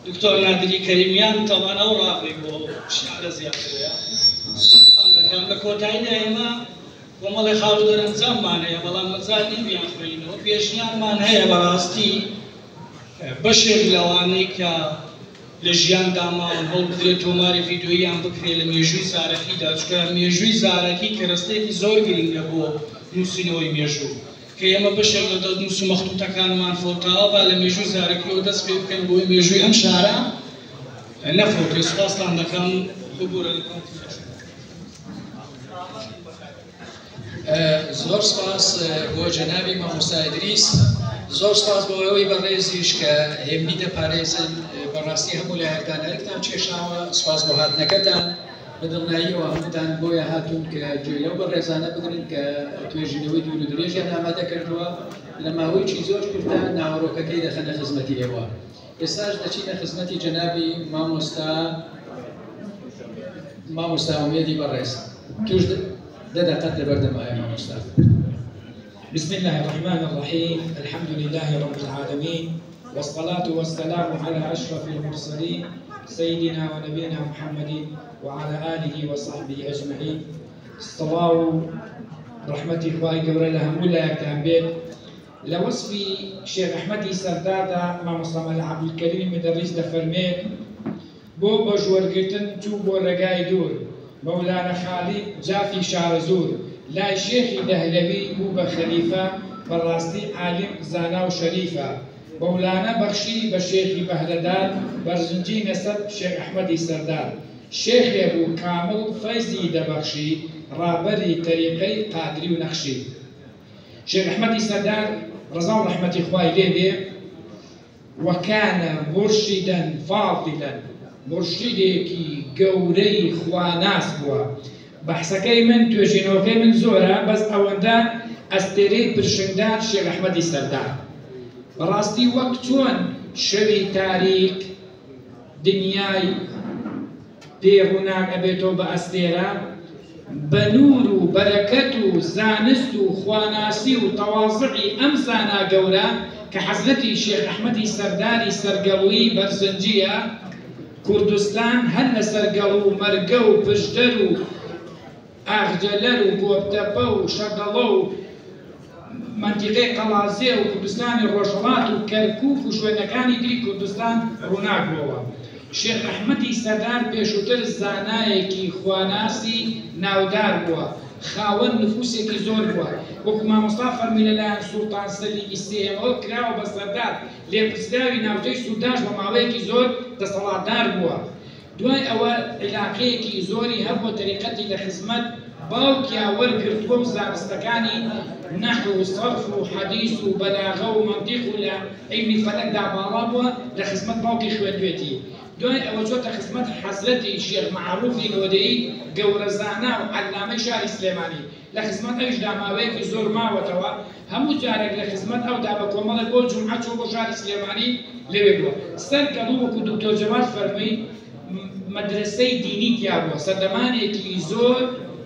دکتۆر نادری کەریمیان تەمان ئەو ڕاپێک بۆ شێعرە زیاترەیە. لە کۆتاییدا ئێمە کۆمەڵی خاڵ و دەرەنجاممان هەیە، بەڵام مەجال نیم بیان خوێنینەوە. پێشنیارمان هەیە بەڕاستی بەشێک لەوانەی کە لە ژیاندا ماون هەوڵ بدرێت تۆماری ڤیدیۆییان بکرێت لە مێژووی زارەکیدا، چونکە مێژووی زارەکی کەرەستێکی زۆر گرنگە بۆ نووسینەوەی مێژوو کە ئێمە بەشێک لە دەست و مەختوتەکانمان فۆتاوە با لە مێژووی زارەکیەوە دەست پێ بکەن بۆی مێژووی ئەم شارە نەفۆتێ. سوپاستان دەکەم ببوورە زۆر سپاس بۆ جەنابی مامۆستا ئیدریس، زۆر سپاس بۆ ئەوەی بەڕێزیش کە هێمنی دەپارێزن بەڕاستی هەموو لایەکدانەرێکتان کێشاوە. سپاس بۆ هاتنەکەتان بە دڵنیاییەوە هەمووتان بۆیە هاتوون کە گوێ لەو بەڕێزانە بگرن کە توێژینەوەی دوور و درێژیان ئامادە کردووە لە ماوەیەکی زۆر کورتە ناوەڕۆکەکەی دەخەنە خزمەتی ئێوە. ئێستاش دەچینە خزمەتی جەنابی مامۆستا ئومێدی بەڕێز. توش دقت لبردم يا مستر. بسم الله الرحمن الرحيم، الحمد لله رب العالمين، والصلاة والسلام على أشرف المرسلين سيدنا ونبينا محمد وعلى آله وصحبه أجمعين. استواو رحمتي إخوائي قبل لها مولا كان بيت لوصفي شيخ أحمدي سردادا ما مصطفى عبد الكريم مدرس لفرميت بو بجور قتن تو بو رقاي دور مولانا خالد جافي شارزور لا شيخي دهلوي بو بخليفة براستي عالم زانا وشريفة مولانا بخشي بشيخي بهلدان برزنجي نسب شيخ أحمدي سردار شيخ أبو كامل فيزي دبخشي رابري طريقي قادري ونقشي شيخ أحمدي سردار رضا رحمة إخوائي ليبي وكان مرشدا فاضلا مرشدێکی گەورەی خواناس بووە. بەحسەکەی من توێژینەوەکەی من زۆرە، بەس ئەوەندە ئەستێرەی پرشنگدان شێخ ئەحمەدی سەردار. بەڕاستی وەک چۆن شەوی تاریک دنیای پێڕووناک ئەبێتەوە بە ئەستێرە، بە نور و بەرەکەت و زانست و خواناسی و تەواضعی ئەم زانا گەورە کە حەزرەتی شێخ ئەحمەدی سەرداری سەرگەڵووی بەرزنجیە کوردستان هەر لە سەرگەڵ و مەرگە و پشدەر و ئاخجەلەر و گۆبتەپە و شەقەڵە و منتیقەی قەڵازێ و کوردستانی ڕۆژهەڵات و کەرکووک و شوێنەکانی دیری کوردستان ڕووناک بووە. شێخ ئەحمەدی سەردار پێشووتر زانایەکی خواناسی ناودار بووە، خاوەن نفوسێکی زۆر بووە. وەکو مامۆستا فەرمی لەلایەن سوڵتان سەلیمی سێمەوە کراوە بە سەردار لێپرسراوی ناوچەی سووداش بە ماوەیەکی زۆر دەسەڵاتدار بووە. دوای ئەوە عیلاقەیەکی زۆری هەبووە تەریقەتی لە خزمەت باوکیا وەرگرتووە و زانستەکانی نەحو و سەرف و حەدیث و بەلاغە و مەنتیق و لە عیلمی فەلەکدا باڵا بووە لە خزمەت باوکی خوێندوێتی. دوای ئەوە چۆتە خزمەت حەزرەتی شێخ مەعروفی لۆدەیی گەورەزانا و عەلامەی شاری سلێمانی. لە خزمەت ئەویشدا ماوەیەکی زۆر ماوەتەوە، هەموو جارێک لە خزمەت ئەودا بە کۆمەڵێک بۆ جومعە چۆ بۆ شاری سلێمانی لەوێ بووە. سەرگەڵوو وەکو دکتۆر جەمال فەرمووی مەدرسەی دینی تیا بووە، سەردەمانێکی زۆر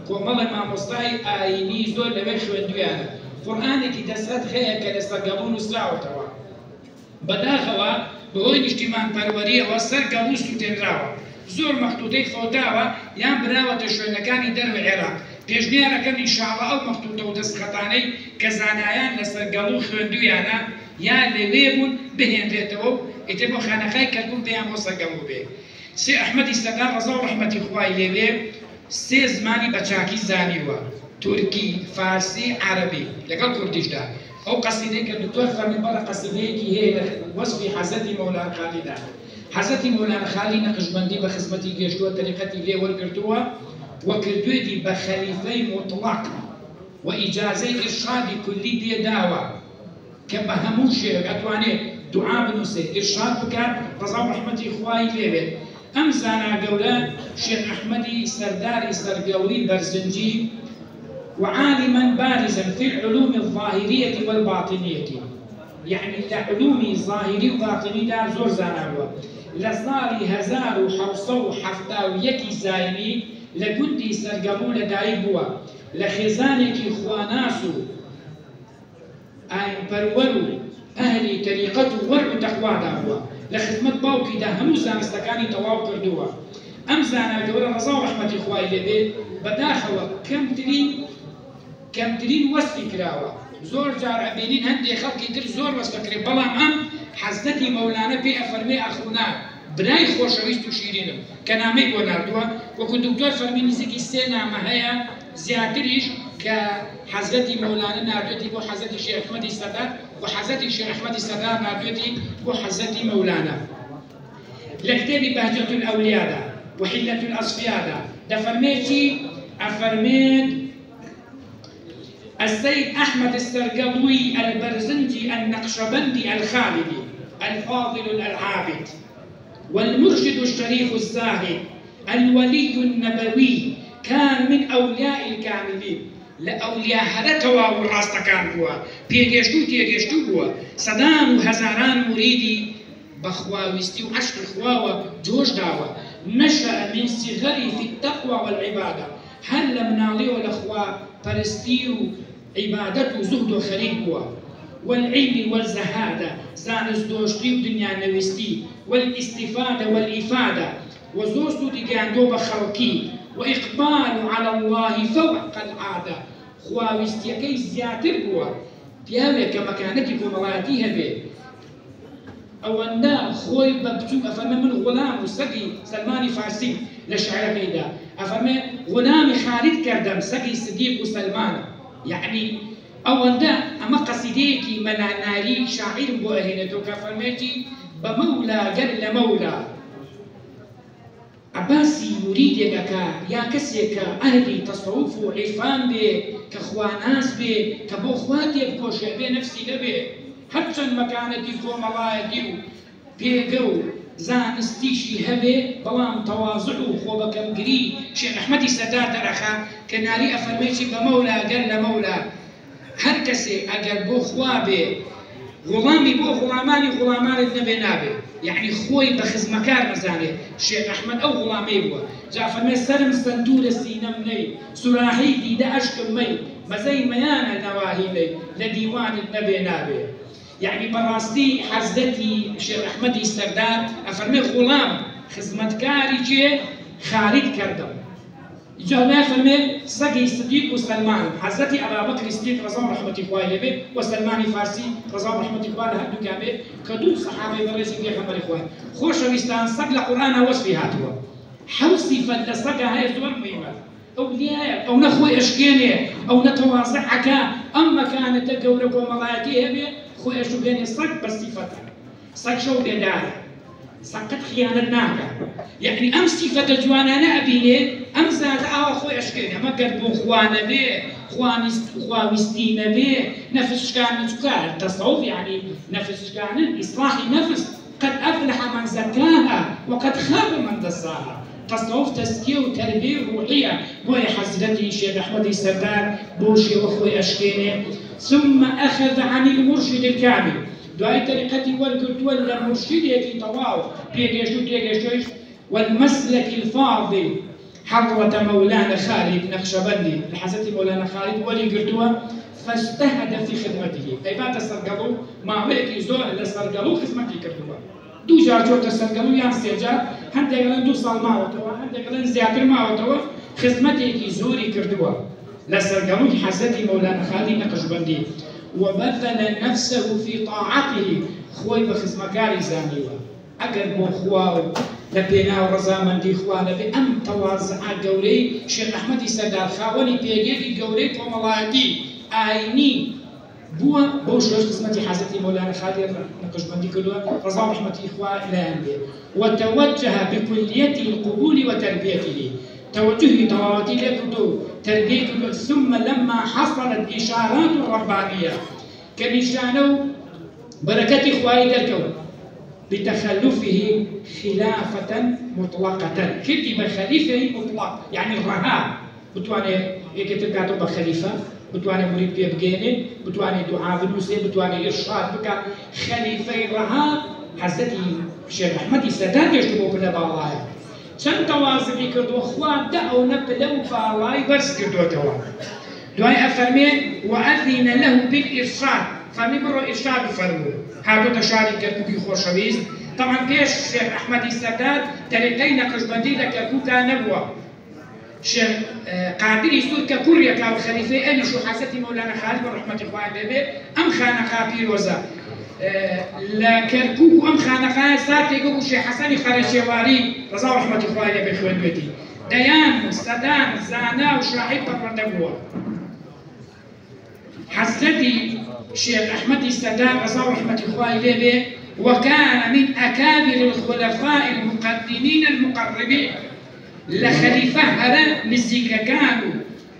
کۆمەڵی مامۆستای ئاینی زۆر لەوێ خوێندویانە. قورئانێکی دەسەت هەیە کە لە سەرگەڵوو نووسراوەتەوە. بەداخەوە بەهۆی نیشتیمان پەروەریەوە سەرگەڵوو سووتێنراوە، زۆر مەختوتەی خۆتاوە یان براوەتە شوێنەکانی دەروی عێراق. پێشنیارەکەم ئینشاءڵڵا ئەو مەختوتە و دەستخەتانەی کە زانایان لە سەرگەڵوو خوێندویانە یان لەوێ بوون بهێنرێتەوە و ئیتر بۆ خانەقای کەرکووک پێیان بۆ سەرگەڵوو بێ. سێ ئەحمەدی سەردار ڕەزا و ڕەحمەتی خوای لێوێ سێ زمانی بە چاکی زانیوە: تورکی، فارسی، عەرەبی لەگەڵ کوردیشدا. ئەو قەسیدەی کە دکتۆر فەرمی بەڵە قەسیدەیەکی هەیە لە وەسفی حەزەتی مەولان خالیدا. حەزەتی مەولان خالی نەقشبەندی بە خزمەتی گەشتووە، تەریقەتی لێ وەرگرتووە و کردوێتی بە خەلیفەی مطلق وإجازة إرشاد كلي بيداوى كبهموش أتواني دعاء بنوسي إرشاد بكات رضا رحمة إخوائي ليبت أم زانا قولان شيخ أحمدي سرداري سرقوي برزنجي وعالما بارزا في العلوم الظاهرية والباطنية يعني لعلومي ظاهري وباطني دا زور زاناوة لصالي هزار وحوصو وحفتاو يكي زايني لقندي سرقمو لدايبوا لخزانك إخواناسو آين برولو أهلي طريقته ورع تقوى داوا لخدمة باوكي دا همو زانستكاني تواو كردوا أم زانا قولان رضا رحمة إخوائي لبيت بداخوا كم ترين وصفي كراوة زور جار عبينين هندي خلقي تر زور وصفكري بلام أم حزتي مولانا بي أفرمي أخونا بناي خوشويست وشيرينم كنامي بوناردوا وكو دكتور فرمي نزيكي السنة ما هي زيادريش كحزتي مولانا ناردوتي بو حزتي شيخ أحمد السادات وحزتي شيخ أحمد السادات ناردوتي بو حزتي مولانا لكتابي بهجة الأولياء دا وحلة الأصفياء دا فرميتي أفرميت السيد أحمد السرقلوي البرزنجي النقشبندي الخالدي الفاضل العابد والمرشد الشريف الزاهد الولي النبوي كان من أولياء الكاملين لأولياء هرتوا والراست كان هو بيجشتو هو صدام وهزاران مريدي بخواوستي وعشق خواوة جوش داوة نشأ من صغري في التقوى والعبادة هل لم نالي والأخوة فلسطين عبادته زهد وخريب هو والعلم والزهادة زانس دوشتي ودنيا نوستي والاستفادة والإفادة وزوستو ديجاندو بخلقي وإقبال على الله فوق العادة خواوستي كي زياتر هو بياوي كمكانتكم ملاتيها به أو أن خوي ببتو أفهم من غلام وسقي سلماني فارسي لشعر كيدا أفهم غلامي خالد كردم سقي صديق وسلمان يعني أو أن أما قصيديكي منعناري شاعر بوهنتو كفرميتي بمولى جل مولى عباسي مريدك يا كسيك أهلي تصوف وعرفان به كخواناس به كبو خواتي بكوشي به نفسي لبه هەرچەند مەکانەتی کۆمەڵایەتی و پێگە و زانستیشی هەبێ بەڵام تەواضع و خۆبەکەمگری شێخ ئەحمەدی سەردار دەرەخا کە ناری ئەفەرمێکی بە مەولا گەر لە مەولا هەر کەسێ ئەگەر بۆ خوا بێ غوڵامی بۆ غوڵامانی غوڵامانت نەبێ نابێ یعنی خۆی بە خزمەکار نەزانێ شێخ ئەحمەد ئەو غوڵامەی بووە جا فەرمێ سەرم سندورە سینەم نەی سوراهی دیدە عەشقم مەی مەزەی مەیانە نەواهی لەی لە دیوانت نەبێ نابێ يعني براستي حزتي شيخ أحمدي السردار أفرمي غلام خدمتكاري جي خالد كردم جانا فرمي سقي صديق وسلمان حزتي أبا بكر الصديق رضا رحمة الله عليه وسلمان فارسي رضا رحمة الله عليه هدو كامل كدو صحابي برئيس الجيخ الإخوان خوش ويستان سق القرآن وصفي هاتوا حوصي فد سقا هاي زور مهمة أولياء أو نخوي أشكيني أو نتواصعك أما كانت تقورك وملايكي هبي خوي أشوف يعني صق بصفته صق شو بداره صقت خيانة ناقة يعني أم صفة جوانا أنا أبيني أم زاد خوي أشكيني ما قربوا خوانا به خواوستينا به نفس كان تكار تصوف يعني نفس كان إصلاح نفس قد أفلح من زكاها وقد خاب من دساها تصوف تزكية وتربية روحية بوي حزرتي شيخ أحمد السردار بوشي وأخوي أشكيني ثم أخذ عن المرشد الكامل دعاء طريقتي والقلت ولا مرشدي طواو بيجيشوش والمسلك الفاضل حضرة مولانا خالد نقشبندي لحزة مولانا خالد ولي قلتوا فاجتهد في خدمته أي بعد السرقلو ما عليك زور للسرقلو خدمتي كردوا دو جار جوت السرقلو يعني سيجار هنده قلن دو صال ما وتوا هنده قلن زيادر ما وتوا خدمتي زوري كردوا لسرقلو حزتي مولانا خالد نقشبندي وبذل نفسه في طاعته خوي بخزمكاري زانيوا أقل بو خواو لبينا ورزامندي خوانا بأم توازع قوري شيخ أحمد السردار خاوني بيجيكي قوري وملايتي آيني بوا بوشوش خزمتي حزتي مولانا خالد نقشبندي كلها رضا رحمة إخوة إلى أنبياء وتوجه بكلية القبول وتربيته توجهي طواوتي لكتو تربية ثم لما حصلت إشارات ربانية كنشانو بركة إخوائي الكون بتخلفه خلافة مطلقة كتب خليفة مطلق يعني الرهاب بتواني يكتب كاتب خليفة بتواني مريد بيبقيني بتواني دعاء بنوسي بتواني إرشاد بك خليفة الرهاب حزتي الشيخ أحمد السادات يشتبه بنا بالله چەند تەوازنی کردووە خوا دەعونە بلەو باڵای بەرز کردووەتەوە دوای ئەفەرمێ وەئەذینە لەه بالئیرشاد فەرمی بڕۆ ئیرشاد بفەرموو هاتۆتە شاری کەرکووکی خۆشەویست طبعا پێش شێخ ئەحمەدی سەدات تەریقەی نەقشبەندی لە کەرکووکا نەبووە شێخ قادری سوور کە کوڕیەکە و خەلیفەی ئەلیش و حەزەتی مەولانە خالد بە ڕەحمەتی خوای لێبێ ئەم خانەقا پیرۆزە لە کەرکووک و ئەم خانەقایە ساتێکە بوو شێخ حەسەنی خەرەشێواری ڕەزا و ڕەحمەتی خوای لێبێ خوێندوێتی دەیان سەدان زانا و شاهید پەروەردە بووە حەزەتی شێخ ئەحمەدی سەدان ڕەزا و ڕەحمەتی خوای لێبێ وكان من أكابر الخلفاء المقدمين المقربين لخليفة هذا نزيك كانوا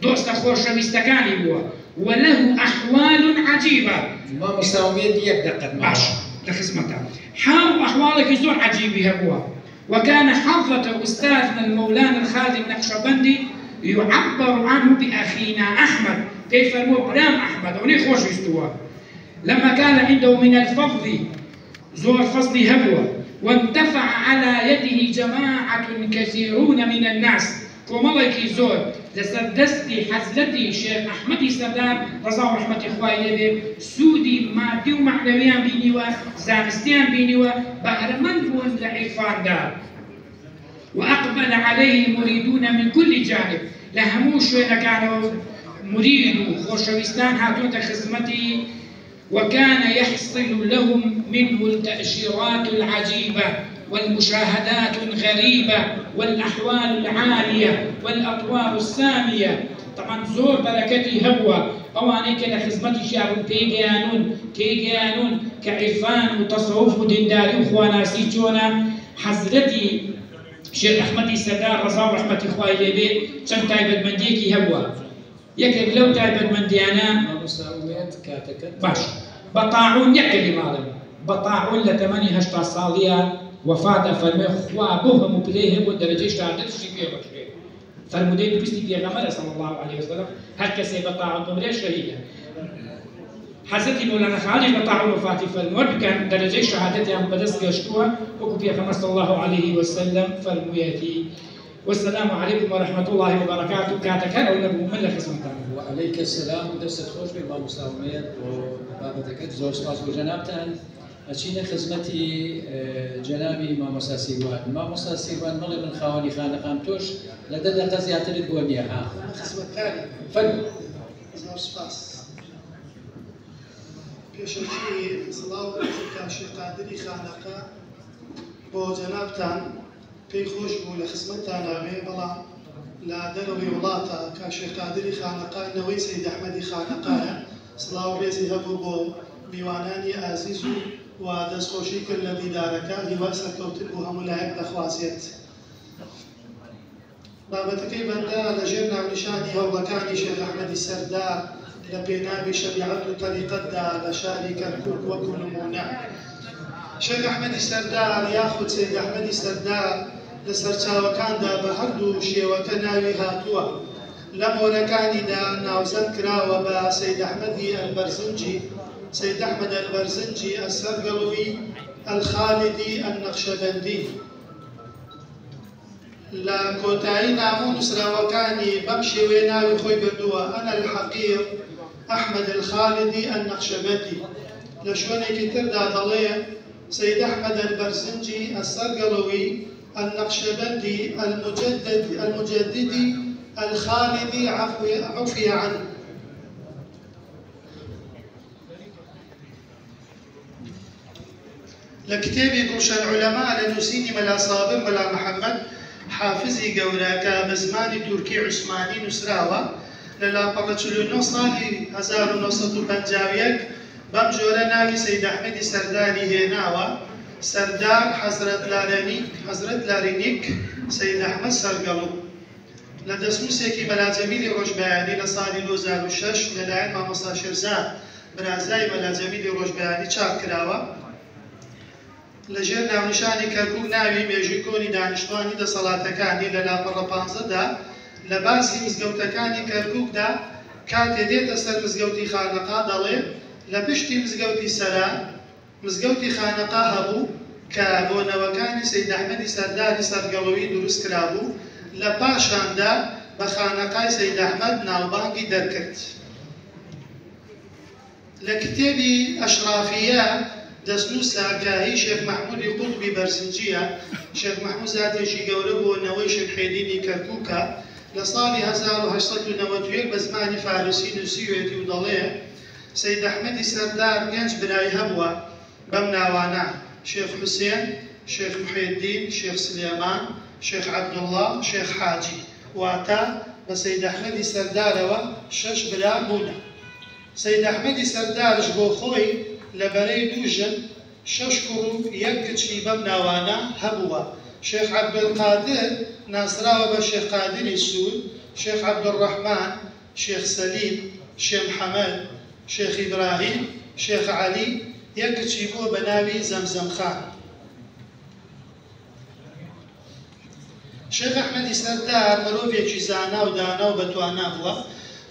دوست خوشويستكاني بوا وله أحوال عجيبة ما مساومين يبدأ باش لخدمتها حال أحوالك زور عجيبة بوا وكان حضرة أستاذنا المولانا الخالد النقشبندي يعبر عنه بأخينا أحمد كيف المبرام أحمد وني خوش يستوى لما كان عنده من الفضل زور فضل هبوة وانتفع على يده جماعة كثيرون من الناس كومالكي زور لسردستي حزلتي شيخ أحمد سردار رضا ورحمة إخوائي لبي سودي مادي ومعنويان بينيوا زانستيان بينيوا بهرمن بون لعرفان دار وأقبل عليه المريدون من كل جانب لهموش وين كانوا مريد خوشويستان هاتون خدمتي وكان يحصل لهم منه التأشيرات العجيبة والمشاهدات الغريبة والأحوال العالية والأطوار السامية طبعا زور بركتي هبوة أوانيك لخدمتي شعب تيجانون كعرفان وتصوف ودنداري وخواناسي جونا حضرتي شيخ أحمد سردار رضا ورحمة إخوائي لبي كم تايبت منديكي هبوة يكب لو تايبت منديانا مساومات كاتكت باش بطاعون يكلي مالهم بطاعون لتمني هشتا صالية وفاة فرمي خوا بهم وبليهم والدرجة اشتعدت الشيء فيه بشري فالمدين بيستي فيها غمرة صلى الله عليه وسلم هكذا بطاعون بمريش شهيدة حزتي مولانا خالد بطاعون وفاتي فالمرد كان درجة شهادتها مقدس يشكوها وكفي خمس صلى الله عليه وسلم فالمياتي والسلام عليكم ورحمة الله وبركاته كاتكر ونبو من لخصمتنا وعليك السلام ودرست خوش بما مساومات وبابتك زور استاذ وجنابتان أشينا خدمتي جنابي ما مساسيوان ما مساسيوان مالي من خواني خانقان توش لدى غزيات الدوانية خدمة ثانية فن زور سباس پێشەکی سڵاو کاشی قادری خانەقە بۆ جەنابتان پێی خۆش بوو لە خزمەتتاناوێ بەڵام لە دەرەوەی وڵاتە کاشی قادری خانەقە نەوەی سەید ئەحمەدی خانەقایە سڵاو ڕێزی هەبوو بۆ میوانانی ئازیز و دەستخۆشی کرد لە دیدارەکە هیوا سەرکەوتن بوو هەموو لایەک دەخوازێت بابەتەکەی بەندە لەژێر ناونیشانی هەوڵەکانی شێخ ئەحمەدی سەردار لە پێناوی شەریعەت و تەریقەتدا لە شاری کەرکووک وەکو نمونە شێخ ئەحمەدی سەردار یاخود سەید ئەحمەدی سەردار لە سەرچاوەکاندا بە هەردوو شێوەکە ناوی هاتووە لە مۆرەکانیدا ناوزەند کراوە بە سەید ئەحمەدی ئەلبەرزنجی سەید ئەحمەد ئەلبەرزنجی ئەسەرگەڵوی ئەلخالدی ئەلنەقشەبەندی لە کۆتایی نامۆ نووسراوەکانی بەم شێوەیە ناوی خۆی بردووە ئەنە الحەقیق ئەحمەد الخالدی ئەلنەقشەبەندی لە شوێنێکی تردا دەڵێ سەید ئەحمەد ئەلبەرزنجی ئەسەرگەڵوی النقشبندي المجددي الخالدي عفي عنه لكتابي قوش العلماء لنسيني ملا صابر ملا محمد حافظي قوراكا مزماني تركي عثماني نسراوة للا بلتشلونو صالي 1950 بمجورة ناوي سيد أحمد سرداري هناوة سردار حضرت لارينيك سيد أحمد سرقلو لە دەستنووسێکی بەلاجەمیلی ڕۆژبەیانی لە ساڵی 2006 لەلایەن مامۆستا شێرزاد برازای بەلاجەمیلی ڕۆژبەیانی چاپ کراوە. لەژێر ناونیشانی کەرکووک ناوی مێژووی کۆنی دانیشتوانی دەسەڵاتەکانی لە لاپەڕە 15دا لە باسی مزگەوتەکانی کەرکووکدا کاتێ دێتە سەر مزگەوتی خانەقا دەڵێ لە پشتی مزگەوتی سەرا مزگەوتی خانەقا هەبوو کە بۆنەوەکانی سەید ئەحمەدی سەرداری سەرگەڵەوی دروست کرابوو، لە پاشاندا بە خانەقای سەید ئەحمەد ناوبانگی دەرکرد. لە کتێبی ئەشرافیە دەستنووسە کە هی شێخ مەحموودی قوتبی بەرزنجیە، شێخ مەحموود زاتێکی گەورە بۆنەوەی شێخێدینی کەرکووکە، لە ساڵی 1891 بە زمانی فارسی نووسیوێتی و دەڵێ سەید ئەحمەدی سەردار گەنج برای هەبووە بەم ناوانە: شێخ حوسێن، شێخ محیدین، شێخ سلێمان، شێخ عەبدوڵڵا، شێخ حاجی، واتە بە سەید ئەحمەدی سەردارەوە 6 برا بوونە. سەید ئەحمەدی سەردارش بۆ خۆی لەبەرەی دوو ژن 6 کوڕ و 1 کچی بەم ناوانە هەبووە. شێخ عەبدولقادر ناسراوە بە شێخ قادری سوود، شێخ عەبدوڕەحمان، شێخ سەلیم، شێخ محەممەد، شێخ ئیبراهیم، شێخ عەلی، 1 کچی بووە بە ناوی زەمزەم خان. شێخ ئەحمەدی سەردار مرۆڤێکی زانا و دانا و بەتوانا بووە،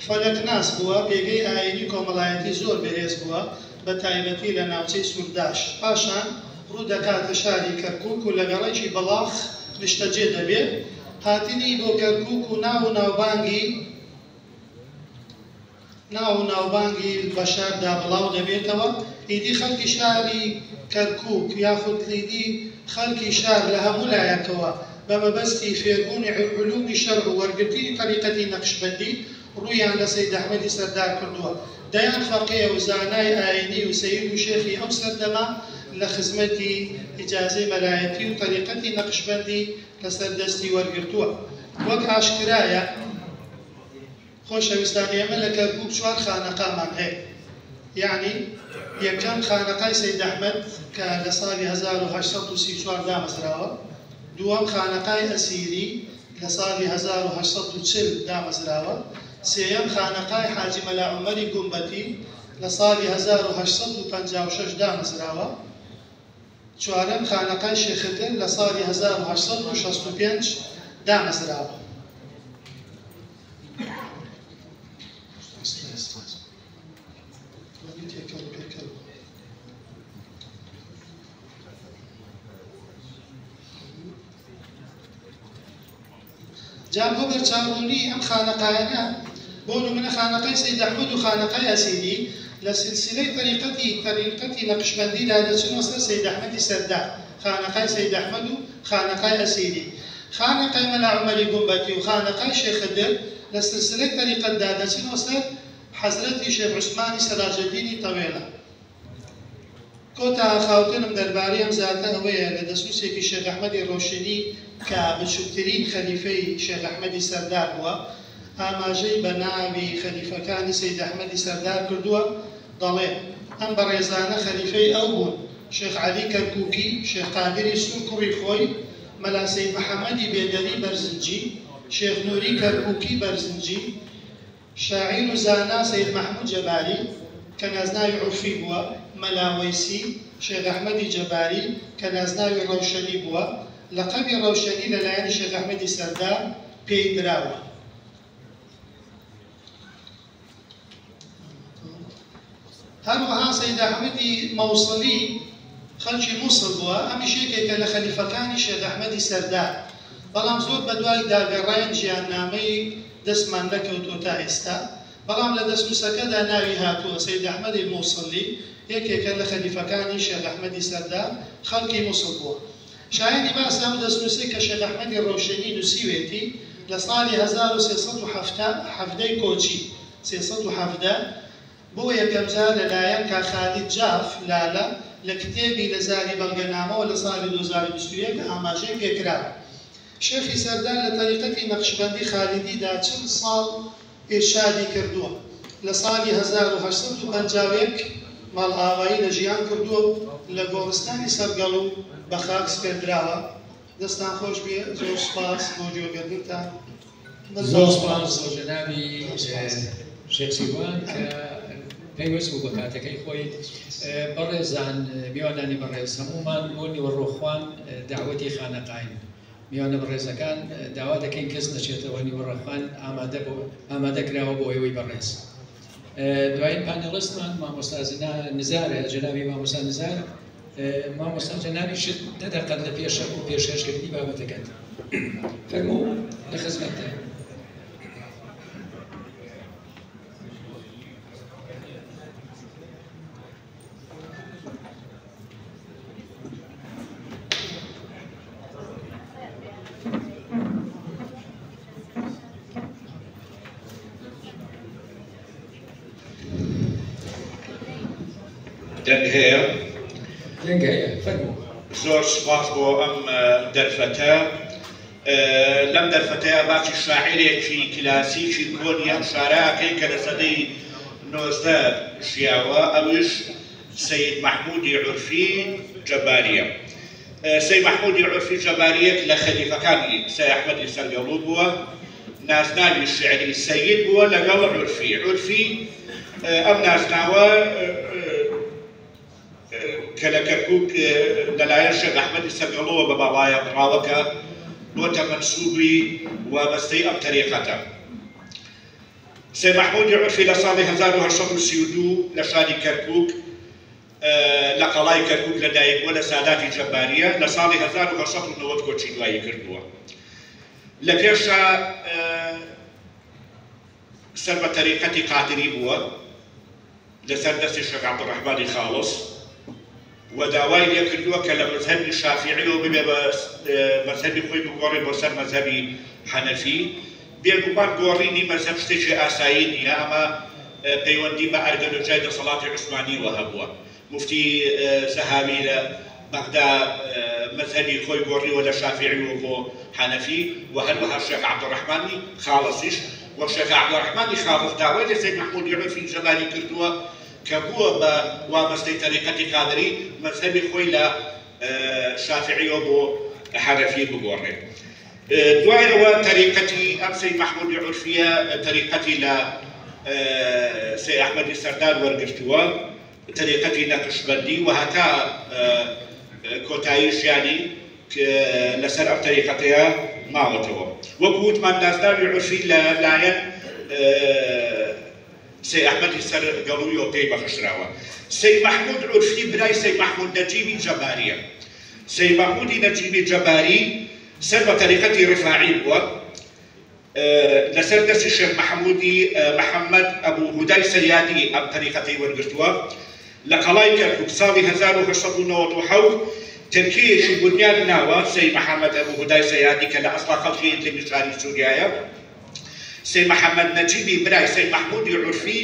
فەلەکناس بووە، پێگەی ئاینی کۆمەڵایەتی زۆر بەهێز بووە، بە تایبەتی لە ناوچەی سوورداش. پاشان ڕوو دەکاتە شاری کەرکووک و لەگەڵێکی بەڵاخ نیشتەجێ دەبێت. هاتنی بۆ کەرکووک و ناوبانگی بە شاردا بڵاو دەبێتەوە. ئیدی خەڵکی شاری کەرکووک یاخود ئیدی خەڵکی شار لە هەموو لایەکەوە بە مەبەستی فێربوونی علومی شەرع و وەرگرتنی طریقەتی نەقشبەندی ڕوویان لە سەید ئەحمەدی سەردار کردووە. دەیان فەقێ و زانای ئاینی و سەید و شێخی ئەو سەردەما لە خزمەتی ئیجازەی مەلایەتی و طریقەتی نەقشبەندی لەسەر دەستی وەرگرتووە. وەک ئاشکرایە خۆشەویستانی ئێمە لە کەرکووک 4 خانەقامان هەیە. یعنی یەکەم خانەقای سەید ئەحمەد کە لە ساڵی 1834 دامەزراوە، دووەم خانەقای ئەسیری لە ساڵی 1840 دامەزراوە، سێیەم خانەقای حاجی مەلا عومەری گومبەتی لە ساڵی 1856 دامەزراوە، چوارەم خانەقای شێخدر لە ساڵی 1865 دامەزراوە. جا بۆ بەرچاوبوونی ئەم خانەقایانە بۆ نمونە خانەقای سەید ئەحمەد و خانەقای ئەسیری لە سلسلەی طریقەتی نەقشبەندیدا دەچنەوە سەر سەید ئەحمەدی سەردار، خانەقای سەید ئەحمەد و خانەقای ئەسیری. خانەقای مەلا عومەری گومبەتی و خانەقای شێخدر لە سلسلەی طریقەتدا دەچنەوە سەر حەزرەتی شێخ عوسمانی سەراجەدینی تەوێڵە. کۆتا خاوتنم دەربارەی ئەم زاتە ئەوەیە لە دەسووسێکی شێخ ئەحمەدی ڕۆشنی کە بچووکترین خەلیفەی شێخ ئەحمەدی سەردار بووە، ئاماژەی بە ناوی خەلیفەکانی سەید ئەحمەدی سەردار کردووە، دەڵێ ئەم بەڕێزانە خەلیفەی ئەو بوون: شێخ عەلی کەرکووکی، شێخ قادری سوور کوڕی خۆی، مەلا سەید محەممەدی بێدەری بەرزنجی، شێخ نووری کەرکووکی بەرزنجی، شاعیر و زانا سەید مەحموود جەباری کە نازناوی عورفی بووە، مەلا وەیسی، شێخ ئەحمەدی جەباری کە نازناوی ڕەوشەنی بووە، لەقەبی ڕەوشەنی لەلایەنی شێخ ئەحمەدی سەردار پێی دراوە. هەروەها سەید ئەحمەدی مەوسڵی خەڵکی مووسڵ بووە، ئەمیش یەکێکە لە خەلیفەکانی شێخ ئەحمەدی سەردار، بەڵام زۆر بەدوای داگەڕایان ژیاننامەی دەستمان نەکەوتووە تا ئێستا. بەڵام لە دەستنووسەکەدا ناوی هاتووە سەید ئەحمەدی مووسڵی، یەکێکە لە خەلیفەکانی شێخ ئەحمەدی سەردار، خەڵکی مووسڵ بووە. شایانی باس ئەم دەستنووسەی کە شێخ ئەحمەدی ڕۆشنی نووسیوێتی لە ساڵی 1370 کۆچی 370 بۆ یەکەم جار لەلایەن کا خالید جاف لالە لە کتێبی لە زاری بەڵگەنامەوە لە ساڵی 2021 ئاماژەی پێکراوە. شێخی سەردار لە طریقەتی نەقشبەندی خالیدیدا چەند ساڵ ئێرشادی کردووە. لە ساڵی 1851 ماڵئاوایی لە ژیان کردووە و لە گۆڕستانی سەرگەڵ و بە خاک سپێردراوە. دەستان خۆش بێ، زۆر سوپاس بۆ گوێگرتنتان. زۆر سپاس بۆ جەنابی شێخ سیروان کە پێویست بوو بە کاتەکەی خۆی. بەڕێزان میوانانی بەڕێز هەمومان بۆ نیوەڕۆخوان داوەتی خانەقاین. میوانە بەڕێزەکان داوا دەکەین کەس نەچێتەوە نیوەڕۆخوان ئامادە کراوە بۆ ئێوەی بەڕێز. دوایین پانێڵستمان مامۆستا نزارە، جەنابی مامۆستا نزار. مامۆستا جەنابیشت دەدەقەت لە پێشەک و پێشێشکردنی بابەتەکەت. فەرموو لە خزمەتتە. دەنگ هەیە؟ دەنگ هەیە، فەرموو. زۆر سپاس بۆ ئەم دەرفەتە. لەم دەرفەتەیە باسی شاعیرێکی کلاسیکی کۆنی ئەم شارەکەی کە لە سەدەی 19 ژیاوە، ئەوش سەید مەحموودی عورفی جەباریە. سەید مەحموودی عورفی جەباریەک لە خەلیفەکانی سەید ئەحمەدی سەرگەڵوو بووە، نازناوی شعری سەید بووە لەگەڵ عورفی. عورفی ئەم نازناوە کە لە کەرکووک لەلایەن شێخ ئەحمەدی سەرگەڵووە بە باڵایە بڕاوەکە بۆتە مەنسووبی وابەستەی ئەم تەریقەتە. سەید مەحموودی عورفی لە ساڵی 1832 لە شاری کەرکووک لە قەڵای کەرکووک لەدایک بووە لە ساداتی جەباریە. لە ساڵی 1990 کۆچی دوایی کردووە. لە پێشە سەر بە تەریقەتی قادری بووە لەسەر دەستی شێخ عەبدوڕەحمانی خاڵس و داوای لێ کردووە کە لە مەذهەبی شافعیەوە ببێ بە مەذهەبی خۆی بگۆڕێ بۆ سەر مەذهەبی حەنەفی. بێگومان گۆڕینی مەذهەب شتێکی ئاسایی نییە، ئەمە پەیوەندی بە ئایدۆلۆژیای دەسەڵاتی عوسمانیەوە هەبووە. مفتی زەهاوی لە بەغدا مەذهەبی خۆی گۆڕیوە لە شافعیەوە بۆ حەنەفی و هەروەها شێخ عەبدوڕەحمانی خاڵسیش. و شێخ عەبدوڕەحمانی خاڵس داوای لە سەید مەحموودی عورفی جەباری کردووە کە بووە بە وابەستەی تەریقەتی قادری مەذهەبی خۆی لە شافعیەوە بۆ حەنەفی بگۆڕێ. دوای ئەوە تەریقەتی ئەم سەید مەحموودی عورفیە تەریقەتی لە سەید ئەحمەدی سەردار وەرگرتووە، تەریقەتی نەقشبەندی و هەتا کۆتایی ژیانی لەسەر ئەم تەریقەتەیە ماوەتەوە. وەکو وتمان نازناوی عورفی لەلایەن سەید ئەحمەدی سەرگەڵوویەوە پێی بەخشراوە. سەید مەحموود عورفی برای سەید مەحموود نەجیبی جەباریە. سەید مەحموودی نەجیبی جەباری سەر بە تەریقەتی ڕفاعی بووە، لەسەر دەستی شێخ مەحموودی محەممەد ئەبوو هودای سەریادی ئەم تەریقەتەی وەرگرتووە. لە قەڵای کەرکووک ساڵی 1897 ترکیەکی بنیاد ناوە سەید محەممەد ئەبوو هودای سەریادی کە لە ئەسڵا خەڵکی ئینتەرنێشنالی سووریایە. سەید محەممەد نەجیبی برای سەید مەحموودی عورفی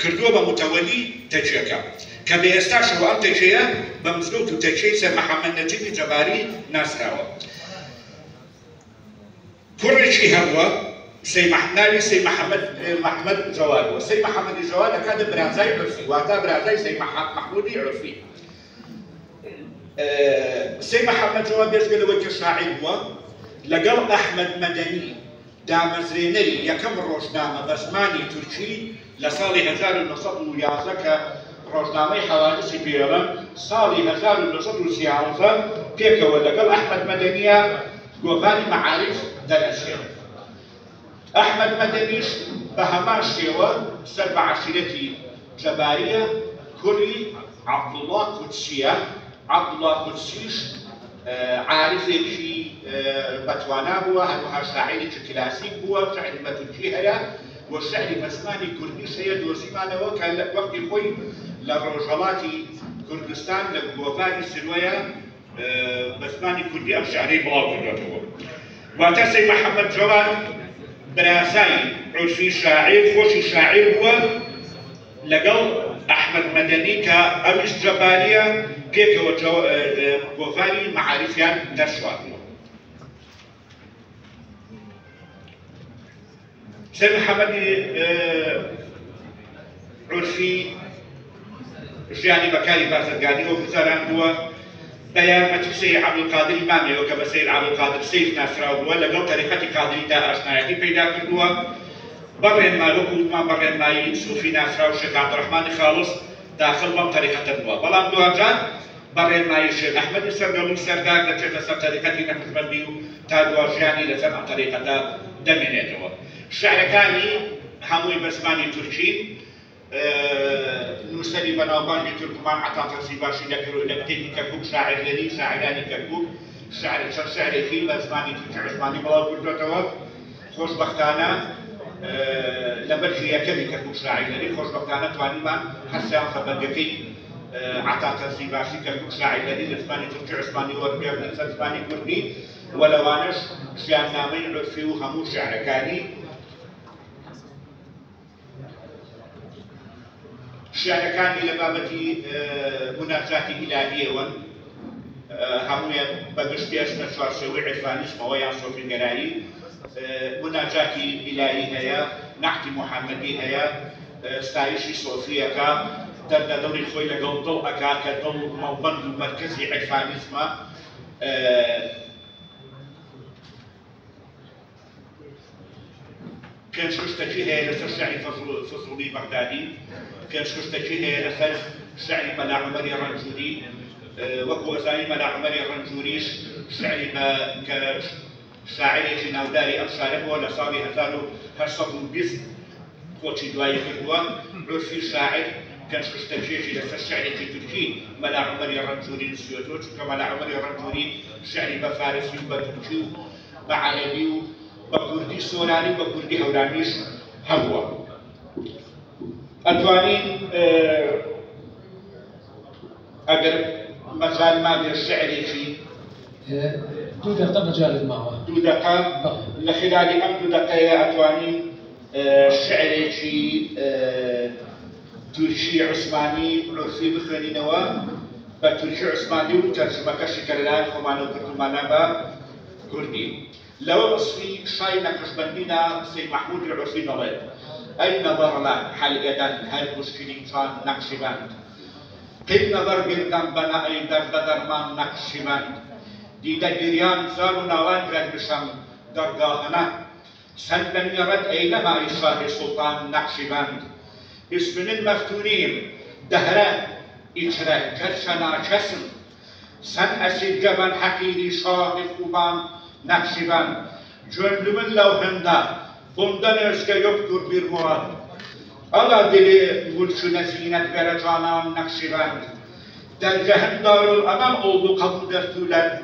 کردووە بە متەوەلی تەکیەکە کە بە ئێستاشەوە ئەم تەکیەیە بە مزگەوت و تەکیەی سەید محەممەد نەجیبی جەباری ناسراوە. کوڕێکی هەبووە ناوی سەید محەممەد جەواد بووە. سەید محەممەدی جەواد دەکاتە برازای عورفی، واتە برازای سەید مەحموودی عورفی. سەید محەممەد جەواد بێژگەلەوەی کە شاعیر بووە لەگەڵ ئەحمەد مەدەنی دامەزرێنەری یەکەم ڕۆژنامە بە زمانی تورکی لە ساڵی 1911 کە ڕۆژنامەی حەوادثی پێوەڵەن ساڵی 1913 پێکەوە لەگەڵ ئەحمەد مەدەنیە گۆڤاری مەعارف دەنەشێت. ئەحمەد مەدەنیش بە هەمان شێوە سەر بە عەشیرەتی جەباریە کوڕی عەبدوڵڵا قودسیە. عەبدوڵڵا قودسیش عارفێکی بەتوانا بووە، هەروەها شاعیرێکی کلاسیک بووە، شعری بە تورکی هەیە و شعری بە زمانی کوردیش هەیە. دۆزیمانەوە کە وەختی خۆی لە ڕۆژهەڵاتی کوردستان لە گۆڤاری سروەیە بە زمانی کوردی ئەم شعرەی بڵاو کردوێتەوە. واتە سەید محەممەد جەواد برازای عورفی شاعیر خۆشی شاعیر بووە لەگەڵ ئەحمەد مەدەنی کە ئەویش جەباریە پێکەوە گۆڤاری مەعارفیان دەرشواردووە. سەید محەممەدی عورفی ژیانی بەکاری بازرگانیەوە گوزاراندووە. بيانمەتی سید عەبدولقادر ئیمامێەوە کە بە سید عەبدولقادر سەیف ناسراو بووە لەگەڵ تەریقەتی قادریدا ئاشنایەتی پەیدا کردووە بەڕێنمایی وەکو وتمان بەڕێنمایی سوفی ناسراو شێخ عەبدوڕەحمانی خاڵس داخل بەم تەریقەتە بووە بەڵام دووەجار بەڕێنمایی شێخ ئەحمەدی سەردەڵی سەردار دەچێتە سەر تەریقەتی نەقشبەندی و تا دوژیانی لەسەر ئەم تەریقەتە دەمێنێتەوە شێعرەکانی هەمووی بە زمانی تورکی نووسەری بەناوبانگی تورکمان عەتا تەرزیباشی دەکرد لە کتێبی کەرکوک شاعرلەری شاعرانی کەرکوک چەند شێعرێکی بە زمانی تورکی عوسمانی بڵاو کردوێتەوە خۆشبەختانە لە بەرژی یەکەمی کەرکوک شاعرلەری خۆشبەختانە توانیمان هەرسیان خەبەرگەکەی عەتا تەرزیباشی کەرکوک شاعرلەری لە زمانی تورکی عوسمانی وەرگێڕن لەسەر زمانی کوردی و لەوانەش ژیاننامەی عورفی و هەموو شێعرەکانی شێعرەکانی لە بابەتی مناجاتی ئیلاهیەوەن هەموویان بەگشت پێشنە چوارچێوەی عیرفانیزمەوە یان سۆفیگەرایی مناجاتی ئیلاهی هەیە نەعتی محەممەدی هەیە ستایشی سۆفیەکە دەردەدڵی خۆی لەگەڵ دڵ ئەکا کە دڵ مەڵبەند و مەرکەزی عیرفانیزمە پێنج شتێکی هەیە لەسەر شێعری فەزوڵی بەغدادی پێنج شتێکی هەیە لەسەر شێعری مەلا عومەری ڕەنجووری وەکو ئەزانی مەلا عومەری ڕەنجووریش شێعری کە شاعرێکی ناوداری ئەم شارە بووە لە ساڵی 1820 خۆچی دوایی کردووە عورفی شاعر پێنج شتێکێکی لەسەر شێعرێکی تورکی مەلا عومەری ڕەنجووری نووسیوەتەوە چونکە مەلا عومەری ڕەنجووری شێعری بە فارسی و بە تورکی و بە عەرەبی و بە کوردی سۆرانی و بە کوردی هەورانیش هەبووە ئەتوانین ئەگەر مەجال مابێ شێعرێکی دوو دقیقە مەجالت ماوە دوو دقیقە لە خلالی ئەم دوو دقیقەیە ئەتوانین شێعرێکی تورکی عوسمانی عورفی بخوێنینەوە بە تورکی عوسمانی و تەرجمەکەشی کە لەلایەن خۆمانەوە کردومانە بە کوردی لەوە وەصفی شای نەقشبەندیدا سەید محمود العورفی دەڵێت ئەی نەظەر لە حەلقەدان هەر مشکلی چان نەقشبەند قیل نەظەر گردان بەنا ئەی دەردە دەرمان نەقشبەند دیدە گریان زار و ناوان گرەنگشەم دەرگاهەنە سەند لە میێڕەت ئەیلەما ئەی شاهی سوڵتان نەقشبەند اسمنن مفتونیم دهرە ئیچرە گەرچە ناکەسم سەن ئەسید گەبەن حەقیری شاهی خوبان نەقشبەند جۆندمن لەو هەندا بۆمدە نێژگە یۆکتور بیر مراد ئەڵا دلێ گولچونە زینەت بەرە جوانان نەقشبەند دەرگەهن دارالئەمەم oldu قبول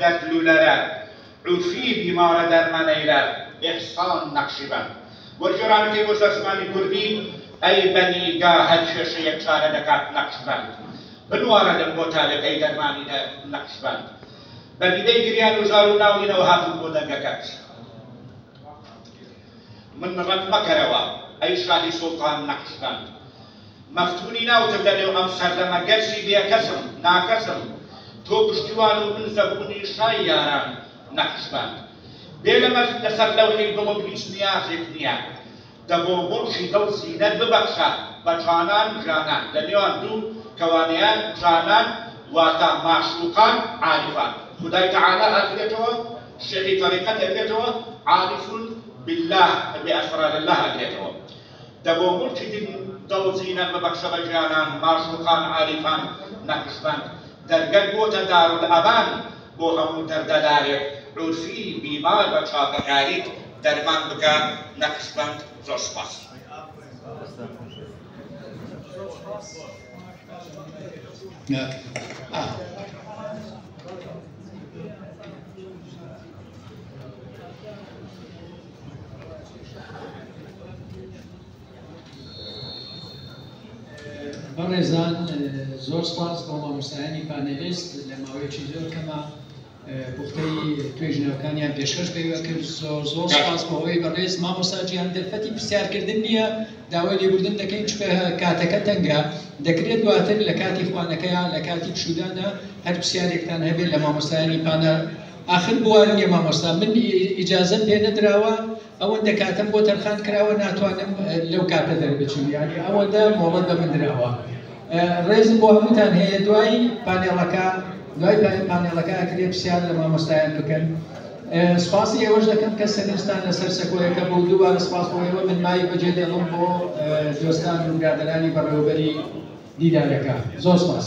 دەرتلولەرە عورفی بیمارە دەرمەنەیلە ئێحسان نەقشبەند وەرگێڕانەکەی بۆ زەرزمانی کوردی ئەی بەنیگا هەر کێشەیەک چارە دەکات نەقشبەند بنوارە دەم بۆ تالەکەی دەرمانی نەقشبەند بە دیدەی گریان و زار و ناوینەوە هاتوو بۆ دەنگەکەت من ڕەت مەکەرەوە ئەی شاهی سوڵتان نەقشبەند مەفتونی ناوتم لەنێو ئەم سەردەمە گەرچی بێکەسم ناکەسم تۆ پشتیوان و من زەبوونی شای یاران نەقشبەند بێ لەسەر لەوحی دڵم هیچ نیازێک نییە دەبۆ بۆشی دڵ زینەت ببەخشە بە جانان جانان لە نێوان دوو کەوانەیان جانان واتە معشوقان عارفان خدای تەعالا ئەگرێتەوە شێخی تەریقەت ئەگرێتەوە عارفون بالله بأسرار الله ئەگرێتەوە دەبۆ مڵکی دڵ زینەت ببەخشە بە جانان معشوقان عارفان نەقشبەند دەرگەک بۆتە دارولئەمان بۆ هەموو دەردەدارێک عورفی بیمار بە چاکەکاریت دەرمان بکە نەقشبەند زۆر سپاس بەڕێزان زۆر سپاس بۆ مامۆستایانی پانێلیست لە ماوەیەکی زۆر کەمە پوختەی توێژنەوەکانیان پێشکەش پێوە کرد زۆر سپاس بەوەی بەڕێز مامۆستاجیان دەرفەتی پرسیارکردن نییە داوای لێبوردن دەکەین چکە کاتەکە تەنگە دەکرێت دواتر لە کاتی خوانەکەیان لە کاتی پشودانە هەر پرسیارێکتان هەبێت لە مامۆستایانی پانە آخر بوارن نیە مامۆستا من ئیجازەم پێ نەدراوە ئەوەندە کاتم بۆ تەرخان کراوە ناتوانم لەو کاتە دەربچم یانی ئەوەندە مۆڵەت بە من دراوە ڕێزم بۆ هەمووتان هەیە دوای پانێڵەکە دوای پانێڵەکە ئەکرێ پرسیار لە مامۆستایان بکەن. سپاسی ئێوەش دەکەم کە سەرنجتان لەسەر سەکۆیەکە بۆ دووبارە سپاس بۆ ئێوە من مای بەجێ دێڵم بۆ دۆستان و برادەرانی بەڕێوەبەری دیدارەکە. زۆر سپاس.